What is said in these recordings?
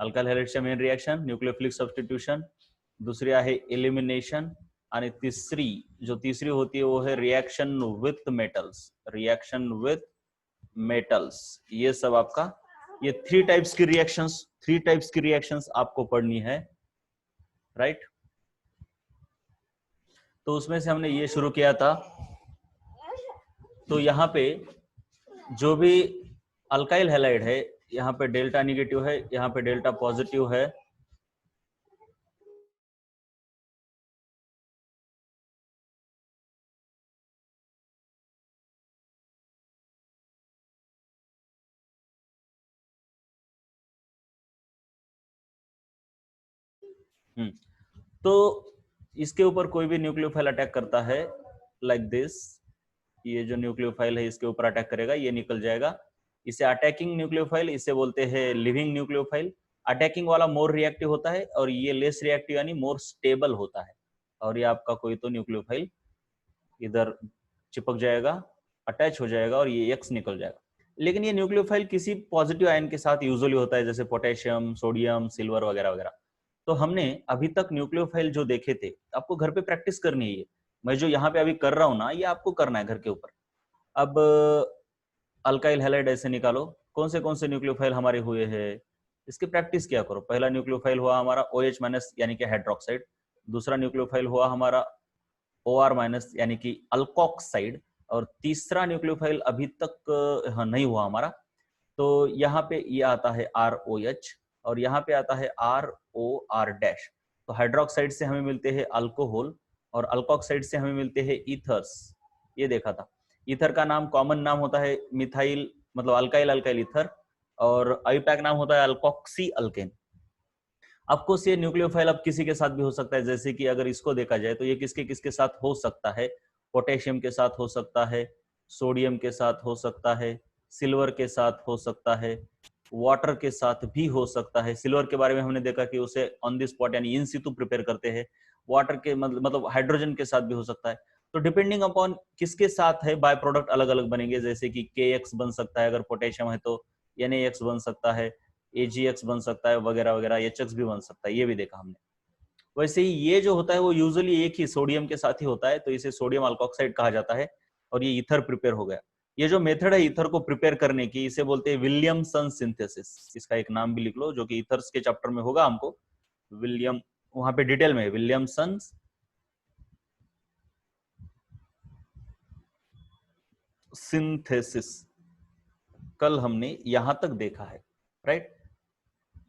Alkyl हॅलाइडच्या main reaction nucleophilic substitution, दूसरी आहे एलिमिनेशन, आणि तीसरी जो तीसरी होती है वो है reaction with metals, reaction with metals. ये सब आपका ये थ्री टाइप्स की रिएक्शंस आपको पढ़नी है, राइट। तो उसमें से हमने ये शुरू किया था। तो यहाँ पे जो भी अल्काइल हैलाइड है, यहाँ पे डेल्टा निगेटिव है, यहाँ पे डेल्टा पॉजिटिव है, तो इसके ऊपर कोई भी न्यूक्लियोफाइल अटैक करता है लाइक दिस, ये जो न्यूक्लियोफाइल है इसके ऊपर अटैक करेगा, ये निकल जाएगा। इसे अटैकिंग न्यूक्लियोफाइल, इसे बोलते हैं लिविंग न्यूक्लियोफाइल। अटैकिंग वाला मोर रिएक्टिव होता है और ये लेस रिएक्टिव यानी मोर स्टेबल होता है। और ये आपका कोई तो न्यूक्लियोफाइल इधर चिपक जाएगा, अटैच हो जाएगा और ये एक्स निकल जाएगा। लेकिन ये न्यूक्लियोफाइल किसी पॉजिटिव आयन के साथ यूजुअली होता है, जैसे पोटेशियम, सोडियम, सिल्वर वगैरह वगैरह। तो हमने अभी तक न्यूक्लियोफाइल जो देखे थे, आपको घर पे प्रैक्टिस करनी है। ये मैं जो यहाँ पे अभी कर रहा हूँ ना, ये आपको करना है घर के ऊपर। अब अल्काइल हैलाइड ऐसे निकालो, कौन से न्यूक्लियोफाइल हमारे हुए हैं, इसकी प्रैक्टिस क्या करो। पहला न्यूक्लियोफाइल हुआ हमारा OH माइनस यानी कि हाइड्रोक्साइड, दूसरा न्यूक्लियोफाइल हुआ हमारा OR माइनस यानी कि अल्कोक्साइड, और तीसरा न्यूक्लियोफाइल अभी तक नहीं हुआ हमारा। तो यहाँ पे ये आता है ROH और यहाँ पे आता है ROR डैश। तो हाइड्रोक्साइड से हमें मिलते हैं अल्कोहल और अल्कोक्साइड से हमें मिलते हैं ईथर्स। ये देखा था। ईथर का नाम कॉमन नाम होता है मिथाइल, मतलब अल्काइल अल्काइल ईथर, और आईपैक नाम होता है अल्कोक्सी अल्केन। ऑफकोर्स ये न्यूक्लियोफाइल अब किसी के साथ भी हो सकता है, जैसे कि अगर इसको देखा जाए तो ये किसके किसके साथ हो सकता है, पोटेशियम के साथ हो सकता है, सोडियम के साथ हो सकता है, सिल्वर के साथ हो सकता है, वाटर के साथ भी हो सकता है। सिल्वर के बारे में हमने देखा कि उसे ऑन द स्पॉट यानी इन सितु प्रिपेयर करते हैं। वाटर के मतलब हाइड्रोजन के साथ भी हो सकता है। तो डिपेंडिंग अपॉन किसके साथ है बाय प्रोडक्ट अलग अलग बनेंगे, जैसे कि KX बन सकता है, अगर पोटेशियम है तो NaX बन सकता है, AgX बन सकता है, वगैरह वगैरह, HX भी बन सकता है, ये भी देखा हमने। वैसे ही ये जो होता है वो यूजुअली एक ही सोडियम के साथ ही होता है, तो इसे सोडियम अल्कोक्साइड कहा जाता है। और ये ईथर प्रिपेयर हो गया। ये जो मेथड है ईथर को प्रिपेयर करने की, इसे बोलते हैं विलियमसन सिंथेसिस। इसका एक नाम भी लिख लो, जो कि ईथर्स के चैप्टर में होगा हमको विलियम, वहां पे डिटेल में विलियमसन सिंथेसिस कल हमने यहां तक देखा है, राइट।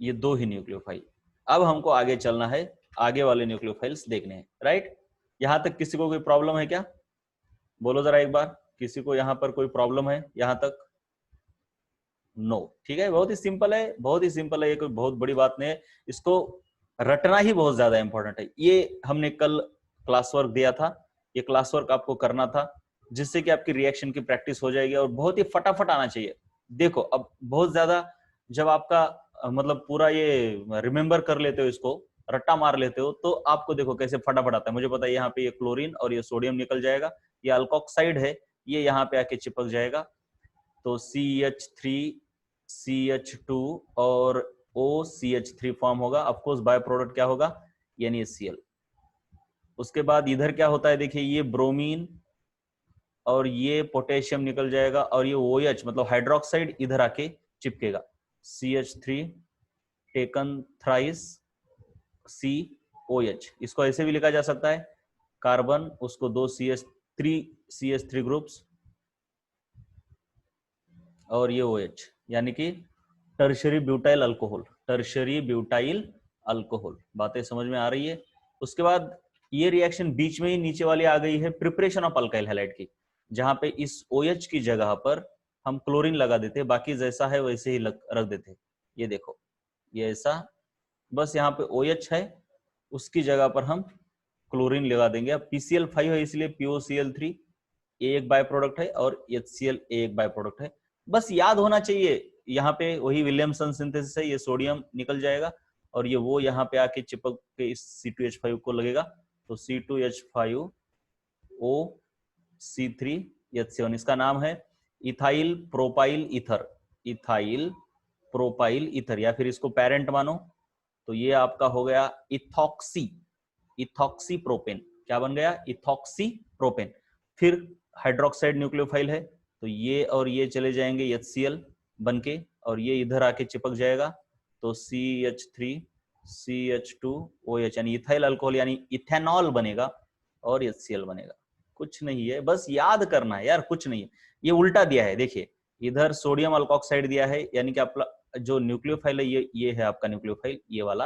ये दो ही न्यूक्लियोफाइल। अब हमको आगे चलना है, आगे वाले न्यूक्लियोफाइल्स देखने हैं, राइट। यहां तक किसी को कोई प्रॉब्लम है क्या, बोलो जरा एक बार, किसी को यहां पर कोई प्रॉब्लम है यहां तक? नो, ठीक है, बहुत ही सिंपल है, बहुत ही सिंपल है, ये कोई बहुत बड़ी बात नहीं है। इसको रटना ही बहुत ज्यादा इंपॉर्टेंट है। ये हमने कल क्लास वर्क दिया था, ये क्लास वर्क आपको करना था, जिससे कि आपकी रिएक्शन की प्रैक्टिस हो जाएगी और बहुत ही फटाफट आना चाहिए। देखो अब बहुत ज्यादा जब आपका मतलब पूरा ये रिमेंबर कर लेते हो, इसको रट्टा मार लेते हो, तो आपको देखो कैसे फटाफट आता है। मुझे पता है यहाँ पे ये क्लोरीन और ये सोडियम निकल जाएगा, ये अल्कोक्साइड है, ये यहाँ पे आके चिपक जाएगा, तो CH3 CH2 और OCH3 फॉर्म होगा। ऑफकोर्स बाय प्रोडक्ट क्या होगा, NaCl। उसके बाद इधर क्या होता है, देखिए ये ब्रोमीन और ये पोटेशियम निकल जाएगा, और ये OH मतलब हाइड्रोक्साइड इधर आके चिपकेगा। CH3 टेकन थ्राइस COH, इसको ऐसे भी लिखा जा सकता है, कार्बन उसको दो CH3 ग्रुप्स और ये OH, यानी कि tertiary butyl alcohol, tertiary butyl alcohol. बातें समझ में आ रही है। उसके बाद ये रिएक्शन बीच में ही नीचे वाली आ गई है प्रिपरेशन ऑफ अल्काइल हैलाइड की, जहां पे इस OH की जगह पर हम क्लोरीन लगा देते हैं, बाकी जैसा है वैसे ही रख देते हैं। ये देखो ये ऐसा, बस यहाँ पे OH है, उसकी जगह पर हम क्लोरीन लगा देंगे। अब PCl5 है इसलिए POCl3 एक बाय प्रोडक्ट है और HCl एक बाय प्रोडक्ट है। बस याद होना चाहिए, यहाँ पे वही विलियमसन सिंथेसिस है, ये सोडियम निकल जाएगा और ये वो यहाँ पे आके चिपक के इस C2H5 को लगेगा, तो C2H5 OC3H7। इसका नाम है ethyl propyl ether, ethyl propyl ether, या फिर इसको पेरेंट मानो तो ये आपका हो गया इथॉक्सी, इथॉक्सी प्रोपेन। क्या बन गया? Ethoxy propane. फिर हाइड्रोक्साइड न्यूक्लियोफाइल है तो ये और ये चले जाएंगे HCl बनके, और ये इधर आके चिपक जाएगा तो CH3 CH2OH यानी इथाइल अल्कोहल यानी इथेनॉल बनेगा और HCl बनेगा। कुछ नहीं है, बस याद करना है यार, कुछ नहीं है। ये उल्टा दिया है, देखिए इधर सोडियम अल्कोक्साइड दिया है, यानी कि आपका जो न्यूक्लियोफाइल है ये है आपका न्यूक्लियोफाइल, ये वाला,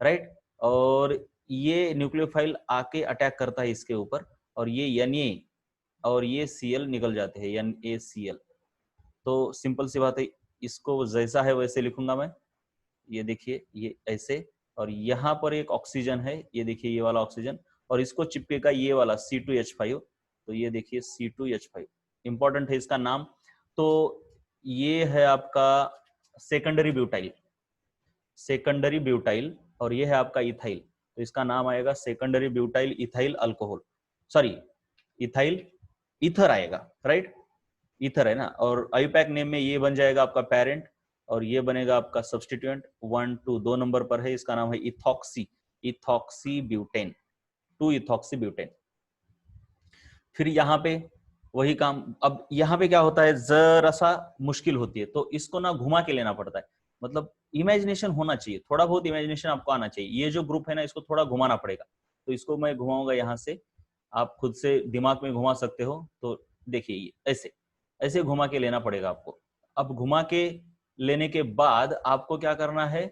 राइट। और ये न्यूक्लियोफाइल आके अटैक करता है इसके ऊपर, और ये Na और ये Cl निकल जाते हैं, NaCl। तो सिंपल सी बात है, इसको जैसा है वैसे लिखूंगा मैं। ये देखिए ये ऐसे, और यहाँ पर एक ऑक्सीजन है, ये देखिए ये वाला ऑक्सीजन, और इसको चिपकेगा ये वाला C2H5। तो ये देखिए C2H5, इंपॉर्टेंट है इसका नाम। तो ये है आपका सेकेंडरी ब्यूटाइल, सेकेंडरी ब्यूटाइल, और ये है आपका इथाइल। तो इसका नाम आएगा secondary butyl ethyl alcohol, sorry ethyl ether आएगा, राइट, ईथर है ना। और आईयूपैक नेम में ये बन जाएगा आपका पेरेंट, और ये बनेगा आपका सब्सटीट्यूएंट। 1 2 2 नंबर पर है, इसका नाम है ethoxy, ethoxy butane, 2 ethoxy butane. फिर यहाँ पे वही काम। अब यहाँ पे क्या होता है, जरा सा मुश्किल होती है, तो इसको ना घुमा के लेना पड़ता है, मतलब इमेजिनेशन होना चाहिए, थोड़ा बहुत इमेजिनेशन आपको आना चाहिए। ये जो ग्रुप है ना, इसको थोड़ा घुमाना पड़ेगा। तो इसको मैं घुमाऊंगा यहाँ से, आप खुद से दिमाग में घुमा सकते हो। तो देखिए ये ऐसे ऐसे घुमा के लेना पड़ेगा आपको। अब घुमा के लेने के बाद आपको क्या करना है,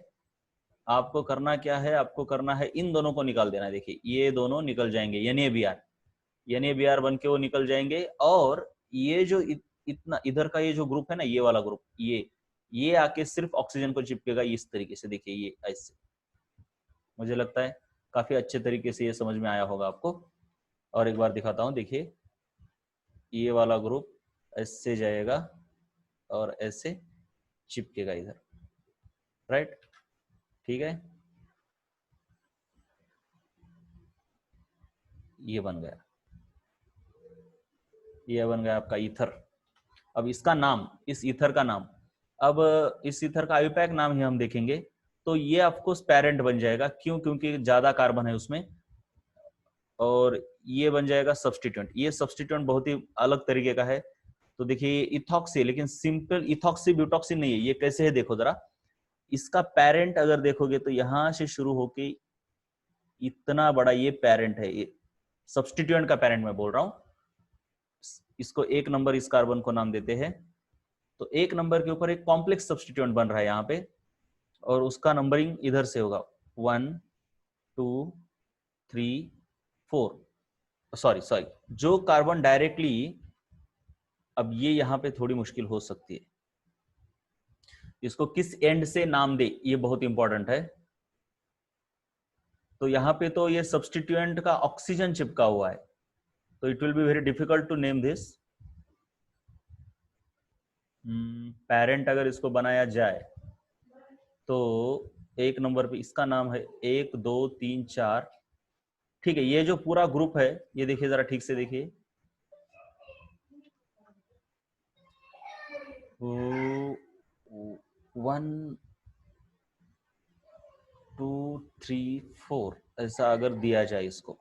आपको करना क्या है, आपको करना है इन दोनों को निकाल देना है। देखिए ये दोनों निकल जाएंगे, NaBr बन के वो निकल जाएंगे। और ये जो इतना इधर का ये जो ग्रुप है ना, ये वाला ग्रुप, ये आके सिर्फ ऑक्सीजन को चिपकेगा इस तरीके से। देखिए ये ऐसे, मुझे लगता है काफी अच्छे तरीके से ये समझ में आया होगा आपको। और एक बार दिखाता हूं, देखिए ये वाला ग्रुप ऐसे जाएगा और ऐसे चिपकेगा इधर, राइट, ठीक है। ये बन गया, ये बन गया आपका ईथर। अब इसका नाम, इस ईथर का नाम, अब इस ईथर का आईयूपैक नाम ही हम देखेंगे। तो ये ऑफकोर्स पेरेंट बन जाएगा, क्यों? क्योंकि ज्यादा कार्बन है उसमें। और ये बन जाएगा सब्सटीट्यूएंट। ये सब्सटीट्यूएंट बहुत ही अलग तरीके का है। तो देखिए इथॉक्सी, लेकिन सिंपल इथॉक्सी ब्यूटॉक्सी नहीं है। ये कैसे है देखो जरा, इसका पेरेंट अगर देखोगे तो यहां से शुरू होके इतना बड़ा ये पेरेंट है, ये सब्सटीट्यूएंट का पेरेंट मैं बोल रहा हूं। इसको 1 नंबर इस कार्बन को नाम देते हैं। तो 1 नंबर के ऊपर एक कॉम्प्लेक्स सब्सटीट्यूएंट बन रहा है यहाँ पे, और उसका नंबरिंग इधर से होगा 1 2 3 4। सॉरी, जो कार्बन डायरेक्टली, अब ये यहां पे थोड़ी मुश्किल हो सकती है, इसको किस एंड से नाम दे, ये बहुत इंपॉर्टेंट है। तो यहाँ पे तो ये सब्सटीट्यूएंट का ऑक्सीजन चिपका हुआ है, तो it will be very difficult to name this. Parent अगर इसको बनाया जाए तो 1 नंबर पे इसका नाम है 1 2 3 4, ठीक है। ये जो पूरा ग्रुप है, ये देखिए जरा ठीक से देखिए, 1 2 3 4 ऐसा अगर दिया जाए इसको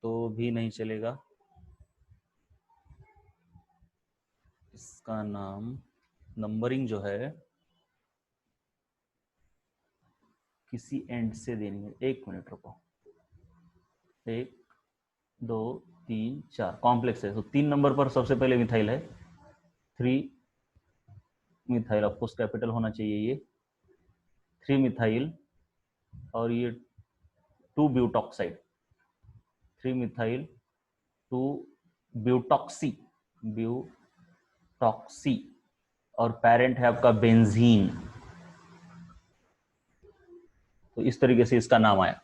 तो भी नहीं चलेगा। इसका नाम, नंबरिंग जो है किसी एंड से देनी है। 1 मिनट रुको, 1 2 3 4 कॉम्प्लेक्स है, तो 3 नंबर पर सबसे पहले मिथाइल है, 3 मिथाइल, ऑफकोर्स कैपिटल होना चाहिए ये, 3 मिथाइल, और ये 2 ब्यूटॉक्साइड, 3 मिथाइल 2 ब्यूटॉक्सी, ब्यूटॉक्सी, और पेरेंट है आपका बेंजीन। तो इस तरीके से इसका नाम आया।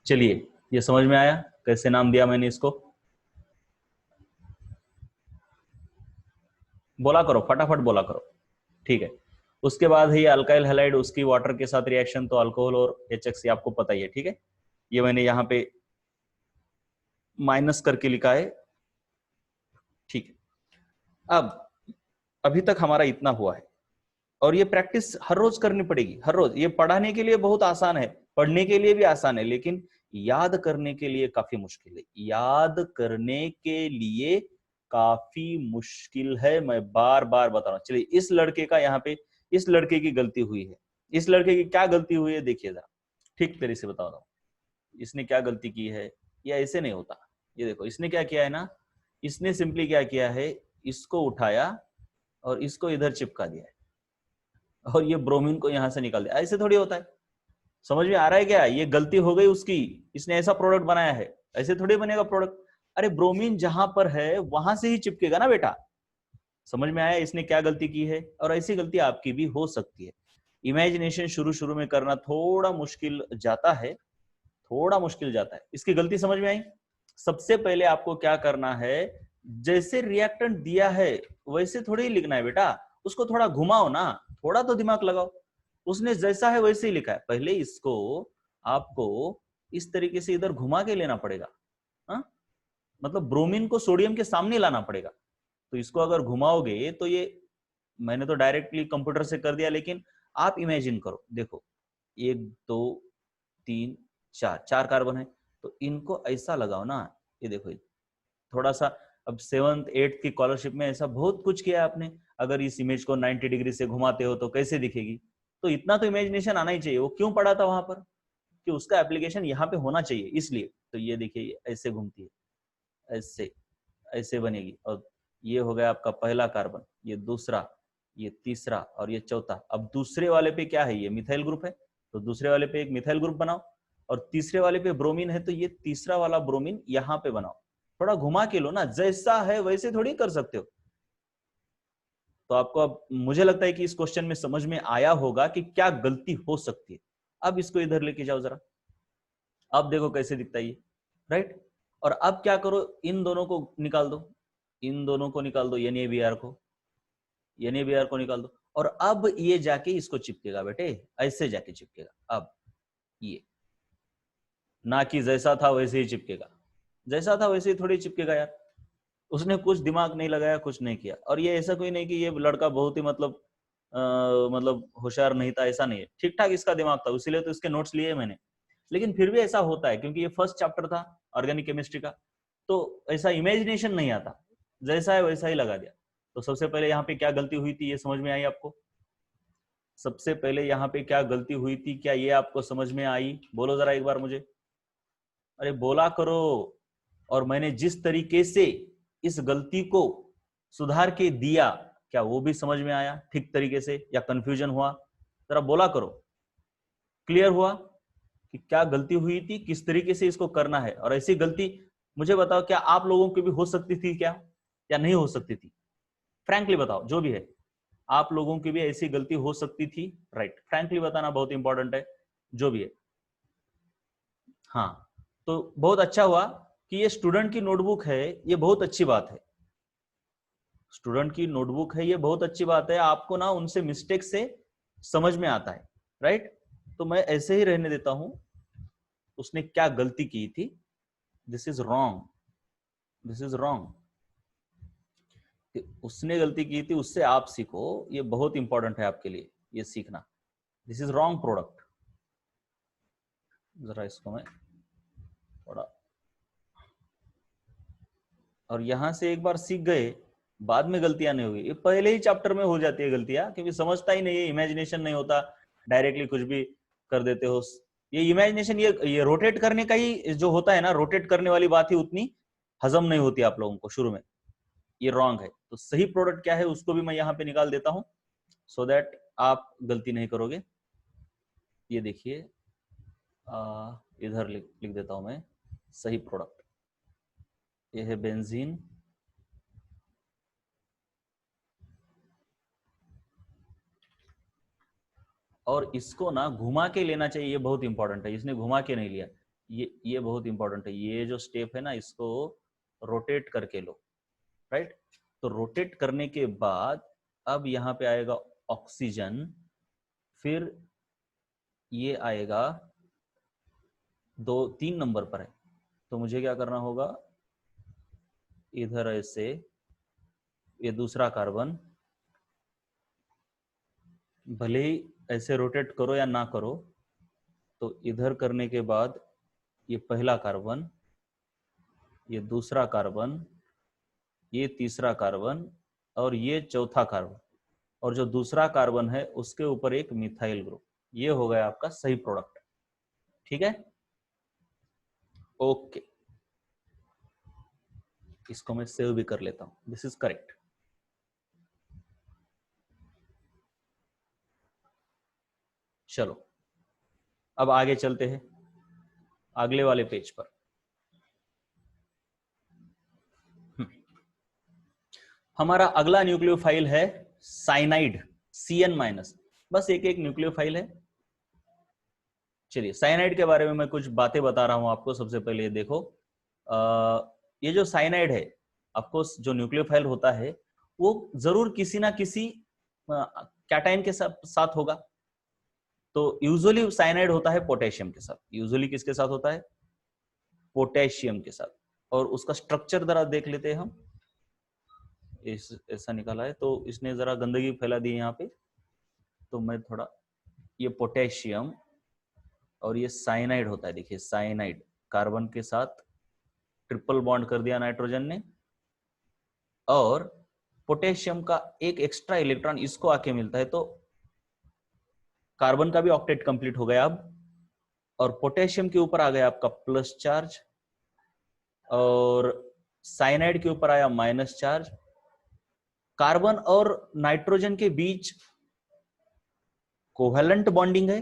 चलिए ये समझ में आया कैसे नाम दिया मैंने इसको? बोला करो, फटाफट बोला करो, ठीक है। उसके बाद है ये अल्काइल हैलाइड, उसकी वाटर के साथ रिएक्शन, तो अल्कोहल और HCl आपको पता ही है, ठीक है। ये मैंने यहाँ पे माइनस करके लिखा है, ठीक है। अब अभी तक हमारा इतना हुआ है, और ये प्रैक्टिस हर रोज करनी पड़ेगी, हर रोज। ये पढ़ाने के लिए बहुत आसान है, पढ़ने के लिए भी आसान है, लेकिन याद करने के लिए काफी मुश्किल है। याद करने के लिए काफी मुश्किल है, मैं बार बार बता रहा हूं। चलिए, इस लड़के का यहाँ पे, इस लड़के की गलती हुई है। इस लड़के की क्या गलती हुई है देखिए जरा, ठीक तरीके से बता रहा हूं। इसने क्या गलती की है, या ऐसे नहीं होता। ये देखो, इसने क्या किया है ना, इसने सिंपली क्या किया है, इसको उठाया और इसको इधर चिपका दिया है, और ये ब्रोमीन को यहां से निकाल दिया। ऐसे थोड़ी होता है, समझ में आ रहा है क्या? ये गलती हो गई उसकी, इसने ऐसा प्रोडक्ट बनाया है, ऐसे थोड़ी बनेगा प्रोडक्ट। अरे ब्रोमीन जहां पर है वहां से ही चिपकेगा ना बेटा। समझ में आया इसने क्या गलती की है? और ऐसी गलती आपकी भी हो सकती है। इमेजिनेशन शुरू शुरू में करना थोड़ा मुश्किल जाता है, थोड़ा मुश्किल जाता है। इसकी गलती समझ में आई? सबसे पहले आपको क्या करना है, जैसे रिएक्टेंट दिया है वैसे थोड़ी ही लिखना है बेटा, उसको थोड़ा घुमाओ ना, थोड़ा तो दिमाग लगाओ। उसने जैसा है वैसे ही लिखा है, पहले इसको आपको इस तरीके से इधर घुमा के लेना पड़ेगा। हा? मतलब ब्रोमीन को सोडियम के सामने लाना पड़ेगा। तो इसको अगर घुमाओगे तो ये, मैंने तो डायरेक्टली कंप्यूटर से कर दिया, लेकिन आप इमेजिन करो। देखो, 1 2 3 4, 4 कार्बन है, तो इनको ऐसा लगाओ ना। ये देखो, थोड़ा सा, अब 7th 8th की स्कॉलरशिप में ऐसा बहुत कुछ किया आपने। अगर इस इमेज को 90 डिग्री से घुमाते हो तो कैसे दिखेगी? तो इतना तो इमेजिनेशन आना ही चाहिए। वो क्यों पढ़ा था वहां पर, कि उसका एप्लीकेशन यहाँ पे होना चाहिए, इसलिए। तो ये देखिए, ऐसे घूमती है, ऐसे ऐसे बनेगी। और ये हो गया आपका पहला कार्बन, ये दूसरा, ये तीसरा और ये चौथा। अब दूसरे वाले पे क्या है, ये मिथाइल ग्रुप है, तो दूसरे वाले पे एक मिथाइल ग्रुप बनाओ। और तीसरे वाले पे ब्रोमीन है, तो ये तीसरा वाला ब्रोमीन यहाँ पे बनाओ। थोड़ा घुमा के लो ना, जैसा है वैसे थोड़ी कर सकते हो। तो आपको अब मुझे लगता है कि इस क्वेश्चन में समझ में आया होगा कि क्या गलती हो सकती है। अब इसको इधर लेके जाओ जरा, अब देखो कैसे दिखता है ये, राइट। और अब क्या करो, इन दोनों को निकाल दो, इन दोनों को निकाल दो, NaBr को, NaBr को निकाल दो। और अब ये जाके इसको चिपकेगा बेटे, ऐसे जाके चिपकेगा। अब ये ना कि जैसा था वैसे ही चिपकेगा, जैसा था वैसे ही थोड़ी चिपकेगा यार। उसने कुछ दिमाग नहीं लगाया, कुछ नहीं किया। और ये ऐसा कोई नहीं कि ये लड़का बहुत ही मतलब होशियार नहीं था, ऐसा नहीं है। ठीक ठाक इसका दिमाग था, इसीलिए तो इसके नोट्स लिए मैंने। लेकिन फिर भी ऐसा होता है, क्योंकि ये फर्स्ट चैप्टर था ऑर्गेनिक केमिस्ट्री का, तो ऐसा इमेजिनेशन नहीं आता, जैसा है वैसा ही लगा दिया। तो सबसे पहले यहाँ पे क्या गलती हुई थी, ये समझ में आई आपको? सबसे पहले यहाँ पे क्या गलती हुई थी, क्या ये आपको समझ में आई? बोलो जरा एक बार मुझे, अरे बोला करो। और मैंने जिस तरीके से इस गलती को सुधार के दिया, क्या वो भी समझ में आया ठीक तरीके से, या कंफ्यूजन हुआ? जरा बोला करो, क्लियर हुआ कि क्या गलती हुई थी, किस तरीके से इसको करना है? और ऐसी गलती मुझे बताओ, क्या आप लोगों की भी हो सकती थी क्या, या नहीं हो सकती थी? फ्रैंकली बताओ, जो भी है, आप लोगों की भी ऐसी गलती हो सकती थी? राइट, फ्रैंकली बताना बहुत इंपॉर्टेंट है, जो भी है। हाँ, तो बहुत अच्छा हुआ कि ये स्टूडेंट की नोटबुक है, ये बहुत अच्छी बात है। स्टूडेंट की नोटबुक है, ये बहुत अच्छी बात है। आपको ना उनसे मिस्टेक से समझ में आता है, राइट। तो मैं ऐसे ही रहने देता हूं। उसने क्या गलती की थी, this is wrong, this is wrong. उसने गलती की थी, उससे आप सीखो, ये बहुत इंपॉर्टेंट है आपके लिए, ये सीखना। This is wrong product. जरा इसको मैं थोड़ा, और यहां से एक बार सीख गए, बाद में गलतियां नहीं होगी। ये पहले ही चैप्टर में हो जाती है गलतियां, क्योंकि समझता ही नहीं है, इमेजिनेशन नहीं होता, डायरेक्टली कुछ भी कर देते हो। ये इमेजिनेशन, ये रोटेट करने का ही जो होता है ना, रोटेट करने वाली बात ही उतनी हजम नहीं होती आप लोगों को शुरू में। ये रॉन्ग है। तो सही प्रोडक्ट क्या है उसको भी मैं यहाँ पे निकाल देता हूं, सो दैट आप गलती नहीं करोगे। ये देखिए, इधर लिख देता हूं मैं सही प्रोडक्ट। ये है बेंजीन, और इसको ना घुमा के लेना चाहिए, ये बहुत इंपॉर्टेंट है। इसने घुमा के नहीं लिया, ये बहुत इंपॉर्टेंट है। ये जो स्टेप है ना, इसको रोटेट करके लो, राइट। तो रोटेट करने के बाद अब यहाँ पे आएगा ऑक्सीजन, फिर ये आएगा 3 नंबर पर है। तो मुझे क्या करना होगा, इधर ऐसे, ये दूसरा कार्बन, भले ही ऐसे रोटेट करो या ना करो, तो इधर करने के बाद ये पहला कार्बन, ये दूसरा कार्बन, ये तीसरा कार्बन और ये चौथा कार्बन, और जो दूसरा कार्बन है उसके ऊपर एक मिथाइल ग्रुप, ये हो गया आपका सही प्रोडक्ट। ठीक है, ओके, इसको मैं सेव भी कर लेता हूं। This is correct. चलो अब आगे चलते हैं अगले वाले पेज पर। हमारा अगला न्यूक्लियोफाइल है साइनाइड, CN-। बस एक एक न्यूक्लियोफाइल है। चलिए साइनाइड के बारे में मैं कुछ बातें बता रहा हूं आपको। सबसे पहले ये देखो, ये जो साइनाइड है, आपको जो न्यूक्लियोफाइल होता है वो जरूर किसी ना किसी कैटायन के साथ होगा। तो यूजुअली साइनाइड होता है पोटेशियम के साथ। यूजुअली किसके साथ होता है? पोटेशियम के साथ। और उसका स्ट्रक्चर जरा देख लेते हैं हम। ऐसा निकाला है, तो इसने जरा गंदगी फैला दी है यहाँ पे, तो मैं थोड़ा, ये पोटेशियम और ये साइनाइड होता है। देखिए साइनाइड कार्बन के साथ ट्रिपल बॉन्ड कर दिया नाइट्रोजन ने, और पोटेशियम का एक एक्स्ट्रा इलेक्ट्रॉन इसको आके मिलता है, तो कार्बन का भी ऑक्टेट कंप्लीट हो गया अब। और पोटेशियम के ऊपर आ गया आपका प्लस चार्ज, और साइनाइड के ऊपर आया माइनस चार्ज। कार्बन और नाइट्रोजन के बीच कोवेलेंट बॉन्डिंग है,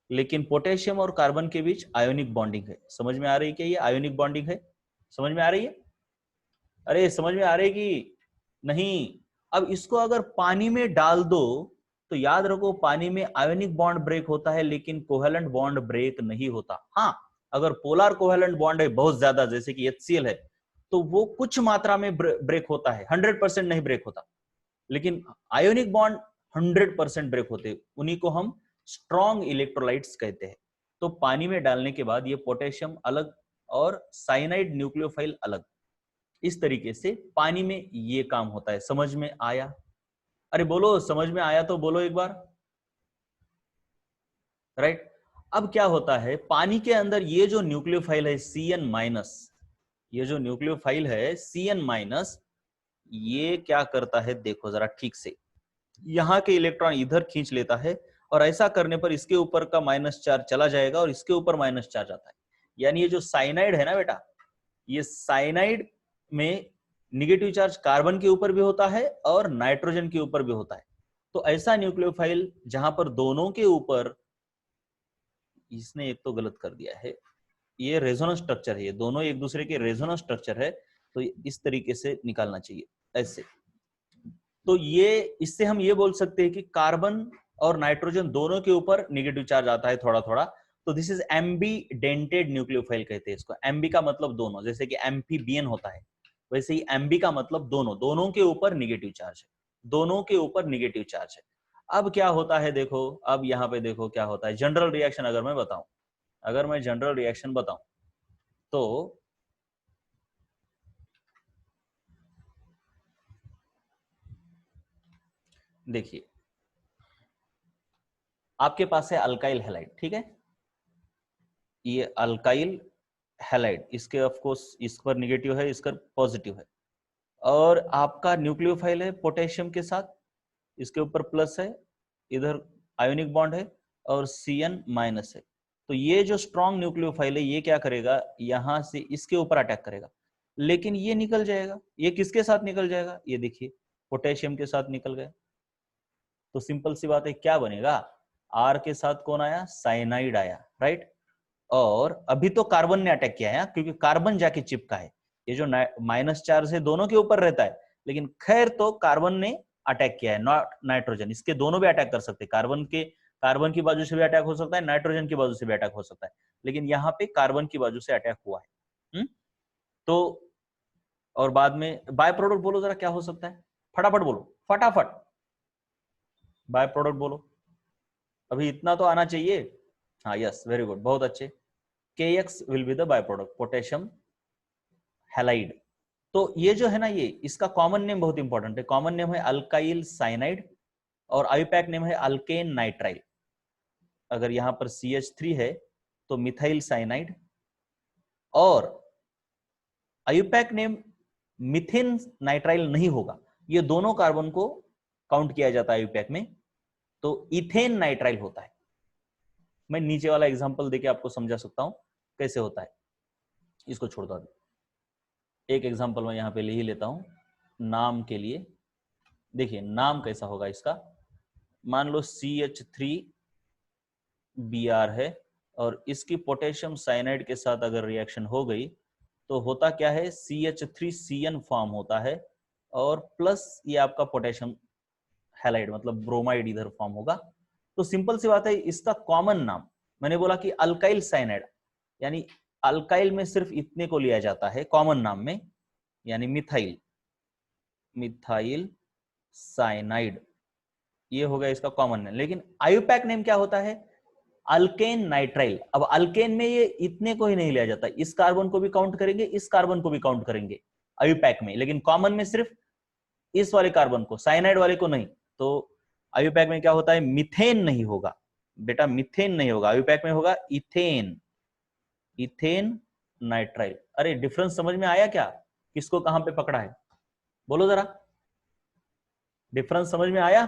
लेकिन पोटेशियम और कार्बन के बीच आयोनिक बॉन्डिंग है। समझ में आ रही है क्या? ये आयोनिक बॉन्डिंग है। समझ में आ रही है? अरे समझ में आ रही है कि नहीं? अब इसको अगर पानी में डाल दो तो याद रखो, पानी में आयोनिक बॉन्ड ब्रेक होता है लेकिन कोवेलेंट बॉन्ड ब्रेक नहीं होता। हाँ, अगर पोलर कोवेलेंट बॉन्ड है बहुत ज्यादा, जैसे कि HCl है, तो वो कुछ मात्रा में ब्रेक होता है, 100% नहीं ब्रेक होता। लेकिन आयोनिक बॉन्ड 100% ब्रेक होते हैं, उन्हीं को हम स्ट्रॉन्ग इलेक्ट्रोलाइट्स कहते हैं। तो पानी में डालने के बाद ये पोटेशियम अलग और साइनाइड न्यूक्लियोफाइल अलग, इस तरीके से पानी में ये काम होता है। समझ में आया? अरे बोलो, समझ में आया तो बोलो एक बार। राइट। अब क्या होता है, पानी के अंदर ये जो न्यूक्लियोफाइल है CN-, ये जो न्यूक्लियोफाइल है CN-, ये क्या करता है देखो जरा ठीक से, यहां के इलेक्ट्रॉन इधर खींच लेता है, और ऐसा करने पर इसके ऊपर का माइनस चार्ज चला जाएगा और इसके ऊपर माइनस चार्ज आता है। यानी ये जो साइनाइड है ना बेटा, ये साइनाइड में निगेटिव चार्ज कार्बन के ऊपर भी होता है और नाइट्रोजन के ऊपर भी होता है। तो ऐसा न्यूक्लियोफाइल जहां पर दोनों के ऊपर, इसने एक तो गलत कर दिया है, ये रेजोनेंस स्ट्रक्चर है, ये दोनों एक दूसरे के रेजोनेंस स्ट्रक्चर है, तो इस तरीके से निकालना चाहिए ऐसे। तो ये, इससे हम ये बोल सकते हैं कि कार्बन और नाइट्रोजन दोनों के ऊपर नेगेटिव चार्ज आता है थोड़ा थोड़ा, तो दिस इज एम्बीडेंटेड न्यूक्लियोफाइल कहते हैं इसको। एम्बी का मतलब दोनों, जैसे कि एम्फीबियन होता है, वैसे ही एम्बी का मतलब दोनों, दोनों के ऊपर नेगेटिव चार्ज है, दोनों के ऊपर नेगेटिव चार्ज है। अब क्या होता है देखो, अब यहाँ पे देखो क्या होता है। जनरल रिएक्शन अगर मैं बताऊं, अगर मैं जनरल रिएक्शन बताऊं, तो देखिए आपके पास है अल्काइल हैलाइड, ठीक है, ये अल्काइल हैलाइड, इसके ऑफ कोर्स इस पर नेगेटिव है, इस पर पॉजिटिव है, और आपका न्यूक्लियोफाइल है पोटेशियम के साथ, इसके ऊपर प्लस है, इधर आयोनिक बॉन्ड है और CN- है। तो ये जो स्ट्रॉन्ग न्यूक्लियोफाइल है ये क्या करेगा, यहां से इसके ऊपर अटैक करेगा, लेकिन ये निकल जाएगा। ये किसके साथ निकल जाएगा, ये देखिए पोटेशियम के साथ निकल गया। तो सिंपल सी बात है, क्या बनेगा, R के साथ कौन आया, साइनाइड आया, राइट। और अभी तो कार्बन ने अटैक किया है, क्योंकि कार्बन जाके चिपका है, ये जो माइनस चार्ज है दोनों के ऊपर रहता है, लेकिन खैर तो कार्बन ने अटैक किया है, नॉट नाइट्रोजन। इसके दोनों भी अटैक कर सकते हैं, कार्बन की बाजू से भी अटैक हो सकता है, नाइट्रोजन की बाजू से भी अटैक हो सकता है, लेकिन यहाँ पे कार्बन की बाजू से अटैक हुआ है। तो और बाद में बाय प्रोडक्ट बोलो जरा क्या हो सकता है, फटाफट बोलो, फटाफट बाय प्रोडक्ट बोलो, अभी इतना तो आना चाहिए। हाँ यस, वेरी गुड, बहुत अच्छे। KX will be the by product, potassium halide. तो ये जो है ना, ये इसका कॉमन नेम बहुत इंपॉर्टेंट है, कॉमन नेम है अल्काइल साइनाइड, और आयुपैक नेम है अल्केन नाइट्राइल। अगर यहां पर CH3 है तो मिथाइल साइनाइड, और आयुपैक नेम मिथेन नाइट्राइल नहीं होगा, ये दोनों कार्बन को काउंट किया जाता है आयुपैक में, तो इथेन नाइट्राइल होता है। मैं नीचे वाला एग्जांपल देके आपको समझा सकता हूं कैसे होता है, इसको छोड़ दो। एक एग्जांपल मैं यहां पे ले ही लेता हूं नाम के लिए। देखिए नाम कैसा होगा इसका, मान लो CH3Br है और इसकी पोटेशियम साइनाइड के साथ अगर रिएक्शन हो गई तो होता क्या है, CH3Cn फॉर्म होता है और प्लस ये आपका पोटेशियम हैलाइड मतलब ब्रोमाइड इधर फॉर्म होगा। तो सिंपल सी बात है, इसका कॉमन नाम मैंने बोला कि अल्काइल साइनाइड, यानी अल्काइल में सिर्फ इतने को लिया जाता है कॉमन नाम में, यानी मिथाइल साइनाइड, ये हो गया इसका कॉमन नेम। लेकिन आयुपैक नेम क्या होता है, अल्केन नाइट्राइल। अब अल्केन में ये इतने को ही नहीं लिया जाता, इस कार्बन को भी काउंट करेंगे, इस कार्बन को भी काउंट करेंगे आयुपैक में, लेकिन कॉमन में सिर्फ इस वाले कार्बन को, साइनाइड वाले को नहीं। तो आयुपैक में क्या होता है, मिथेन नहीं होगा बेटा, मिथेन नहीं होगा, आयुपैक में होगा इथेन, इथेन नाइट्राइल। अरे डिफरेंस समझ में आया क्या, किसको कहां पे पकड़ा है, बोलो जरा, डिफरेंस समझ में आया,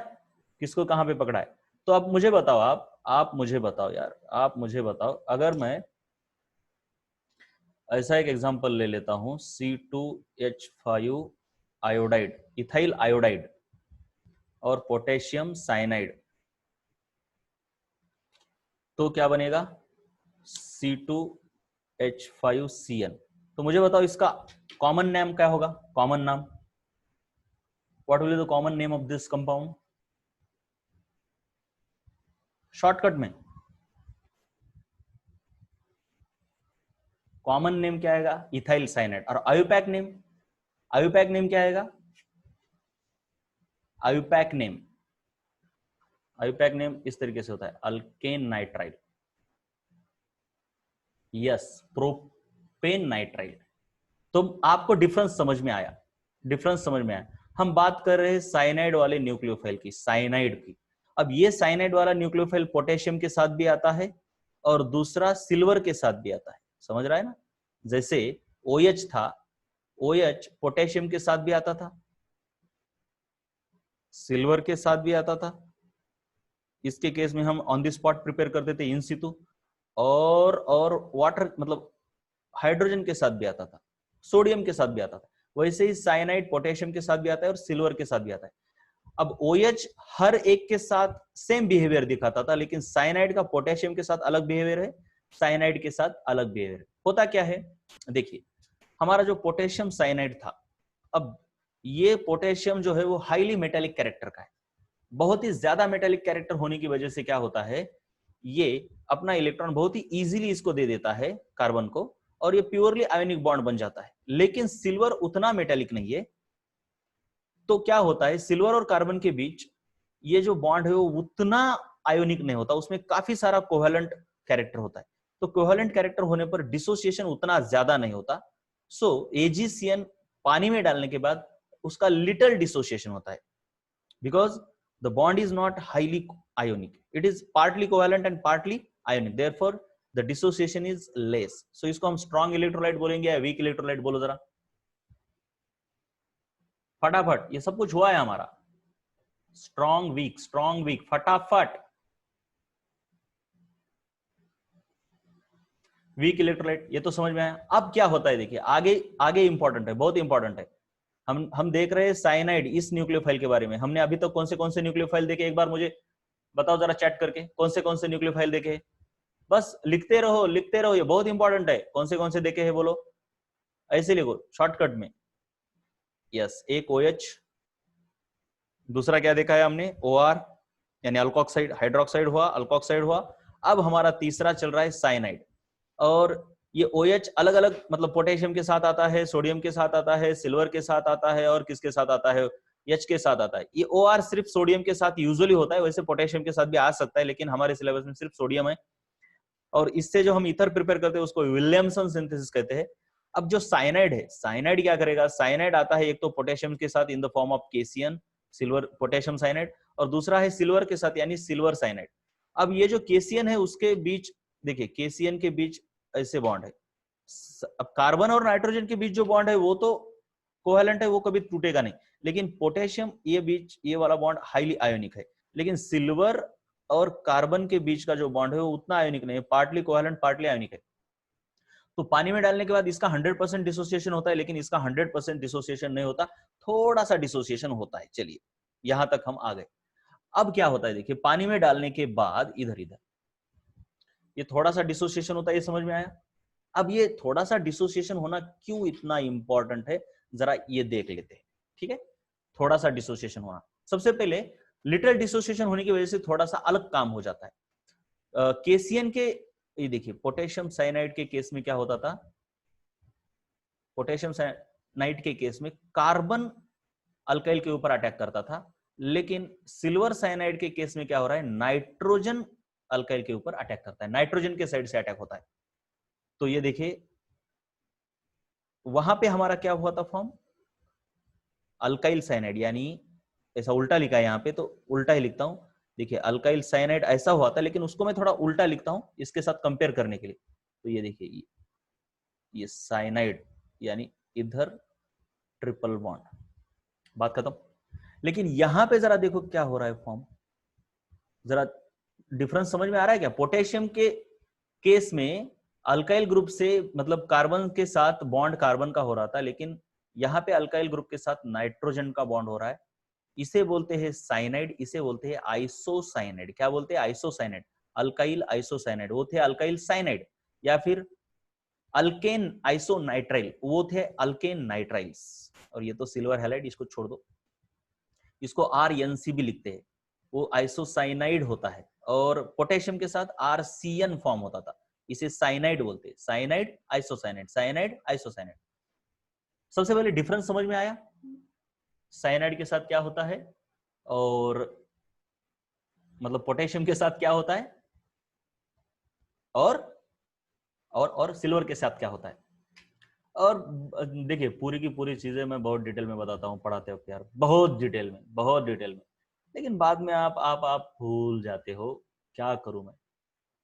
किसको कहां पे पकड़ा है। तो अब मुझे बताओ, आप मुझे बताओ यार, आप मुझे बताओ, अगर मैं ऐसा एक एग्जांपल ले लेता हूं C2H5 आयोडाइड, इथाइल आयोडाइड और पोटेशियम साइनाइड, तो क्या बनेगा C2H5Cn। तो मुझे बताओ इसका कॉमन नेम क्या होगा, कॉमन नाम, what will be the common name of this compound, shortcut में कॉमन नेम क्या आएगा, इथाइल साइनाइड। और आयुपैक नेम, आयुपैक नेम क्या आएगा, आयुपैक नेम, आयुपैक नेम इस तरीके से होता है alkane nitrile, yes propane nitrile. तो आपको डिफरेंस समझ में आया, डिफरेंस समझ में आया। हम बात कर रहे हैं साइनाइड वाले न्यूक्लियोफाइल की, साइनाइड की। अब ये साइनाइड वाला न्यूक्लियोफाइल पोटेशियम के साथ भी आता है और दूसरा सिल्वर के साथ भी आता है, समझ रहा है ना। जैसे OH था, OH पोटेशियम के साथ भी आता था, सिल्वर के साथ भी आता था। इसके केस में हम ऑन द स्पॉट प्रिपेयर करते थे इन सितु, और वाटर मतलब हाइड्रोजन के साथ भी आता था, सोडियम के साथ भी आता था। वैसे ही साइनाइड पोटेशियम के साथ भी आता है और सिल्वर के साथ भी आता है। अब OH हर एक के साथ सेम बिहेवियर दिखाता था, लेकिन साइनाइड का पोटेशियम के साथ अलग बिहेवियर है, साइनाइड के साथ अलग बिहेवियर। होता क्या है, देखिए हमारा जो पोटेशियम साइनाइड था, अब ये पोटेशियम जो है वो हाईली मेटेलिक कैरेक्टर का है। बहुत ही ज्यादा मेटेलिक कैरेक्टर होने की वजह से क्या होता है, ये अपना इलेक्ट्रॉन बहुत ही इजीली इसको दे देता है कार्बन को, और ये प्योरली आयोनिक बॉन्ड बन जाता है। लेकिन सिल्वर उतना मेटेलिक नहीं है, तो क्या होता है, सिल्वर और कार्बन के बीच ये जो बॉन्ड है वो उतना आयोनिक नहीं होता, उसमें काफी सारा कोवेलेंट कैरेक्टर होता है। तो कोवेलेंट कैरेक्टर होने पर डिसोसिएशन उतना ज्यादा नहीं होता। सो AgCN पानी में डालने के बाद उसका लिटिल डिसोसिएशन होता है, because the bond is not highly ionic, it is partly covalent and partly ionic, therefore the dissociation is less. So इसको हम strong electrolyte बोलेंगे या weak electrolyte, बोलो जरा फटाफट। ये सब कुछ हुआ है हमारा, strong weak फटाफट। वीक इलेक्ट्रोलाइट, ये तो समझ में आया। अब क्या होता है देखिए, आगे आगे इंपॉर्टेंट है, बहुत इंपॉर्टेंट है। हम देख रहे हैं साइनाइड इस न्यूक्लियोफाइल के बारे में। हमने अभी तक कौन से न्यूक्लियोफाइल देखे, एक बार मुझे बताओ जरा चैट करके, कौन से न्यूक्लियोफाइल देखे। बस लिखते रहो लिखते रहो, ये बहुत इंपॉर्टेंट है। कौन से देखे हैं बोलो, ऐसे लिखो शॉर्टकट में। यस, एक OH, दूसरा क्या देखा है हमने, OR यानी अल्कोक्साइड, हाइड्रोक्साइड हुआ, अल्कोक्साइड हुआ। अब हमारा तीसरा चल रहा है साइनाइड, और ये OH अलग अलग मतलब पोटेशियम के साथ आता है, सोडियम के साथ आता है, सिल्वर के साथ आता है, और किसके साथ आता है, H के साथ आता है। ये OR सिर्फ सोडियम के साथ यूजुअली होता है, वैसे पोटेशियम के साथ भी आ सकता है, लेकिन हमारे सिलेबस में सिर्फ सोडियम है। और इससे जो हम ईथर प्रिपेयर करते हैं उसको विलियमसन सिंथेसिस कहते हैं। अब जो साइनाइड है, साइनाइड क्या करेगा, साइनाइड आता है एक तो पोटेशियम के साथ in the form of KCN, silver potassium cyanide, और दूसरा है सिल्वर के साथ यानी सिल्वर साइनाइड। अब ये जो केसीएन है उसके बीच देखिए, केसीएन के बीच ऐसे बॉन्ड है। अब कार्बन और नाइट्रोजन के बीच जो बॉन्ड है वो तो कोवेलेंट है, वो कभी टूटेगा नहीं, लेकिन पोटेशियम ये बीच ये वाला बॉन्ड हाईली आयोनिक है, लेकिन सिल्वर और कार्बन के बीच का जो बॉन्ड है वो उतना आयोनिक नहीं है, पार्टली कोवेलेंट पार्टली आयोनिक है। तो पानी में डालने के बाद इसका 100% डिसोसिएशन होता है, लेकिन इसका 100% डिसोसिएशन नहीं होता, थोड़ा सा डिसोसिएशन होता है। चलिए यहां तक हम आ गए। अब क्या होता है देखिए, पानी में डालने के बाद इधर इधर ये थोड़ा सा डिसोसिएशन होता है, ये समझ में आया। अब ये थोड़ा सा डिसोसिएशन होना क्यों इतना इंपॉर्टेंट है, जरा ये देख लेते हैं। ठीक है, थोड़ा सा डिसोसिएशन होना, सबसे पहले लिटिल डिसोसिएशन होने की वजह से थोड़ा सा अलग काम हो जाता है। केसीएन के ये देखिए, पोटेशियम साइनाइड के केस में क्या होता था, पोटेशियम साइनाइड के केस में कार्बन अल्काइल के ऊपर अटैक करता था, लेकिन सिल्वर साइनाइड के केस में क्या हो रहा है, नाइट्रोजन अल्काइल के ऊपर अटैक करता है, नाइट्रोजन के साइड से अटैक होता है। तो ये देखिए वहां पे हमारा क्या हुआ था फॉर्म, अल्काइल साइनाइड, यानी ऐसा उल्टा लिखा है यहां पे, तो उल्टा ही लिखता हूं। देखिए अल्काइल साइनाइड ऐसा हुआ था, लेकिन उसको मैं थोड़ा उल्टा लिखता हूं इसके साथ कंपेयर करने के लिए। तो ये देखिए ये साइनाइड यानी इधर ट्रिपल बॉन्ड, बात खत्म। लेकिन यहां पे जरा देखो क्या हो रहा है फॉर्म, जरा डिफरेंस समझ में आ रहा है क्या। पोटेशियम के केस में अल्काइल ग्रुप से मतलब कार्बन के साथ बॉन्ड कार्बन का हो रहा था, लेकिन यहां पे अल्काइल ग्रुप के साथ नाइट्रोजन का बॉन्ड हो रहा है। इसे बोलते हैं साइनाइड, इसे बोलते हैं आइसोसाइनाइड। क्या बोलते हैं, आइसोसाइनाइड, अल्काइल आइसोसाइनाइड वो थे अल्काइल साइनाइड, या फिर अल्केन आइसोनाइट्राइल वो थे अल्केन नाइट्राइल्स। और ये तो सिल्वर हैलाइड, इसको छोड़ दो, इसको आरएनसी भी लिखते हैं, वो आइसोसाइनाइड होता है। और पोटेशियम के साथ आरसीएन फॉर्म होता था, इसे साइनाइड बोलते हैं, साइनाइड आइसोसाइनाइड, साइनाइड आइसोसाइनाइड। सबसे पहले डिफरेंस समझ में आया, साइनाइड के साथ क्या होता है और मतलब पोटेशियम के साथ क्या होता है, और सिल्वर के साथ क्या होता है। और देखिए पूरी की पूरी चीजें मैं बहुत डिटेल में बताता हूँ पढ़ाते वक्त यार, बहुत डिटेल में, बहुत डिटेल में, लेकिन बाद में आप भूल जाते हो, क्या करूं मैं,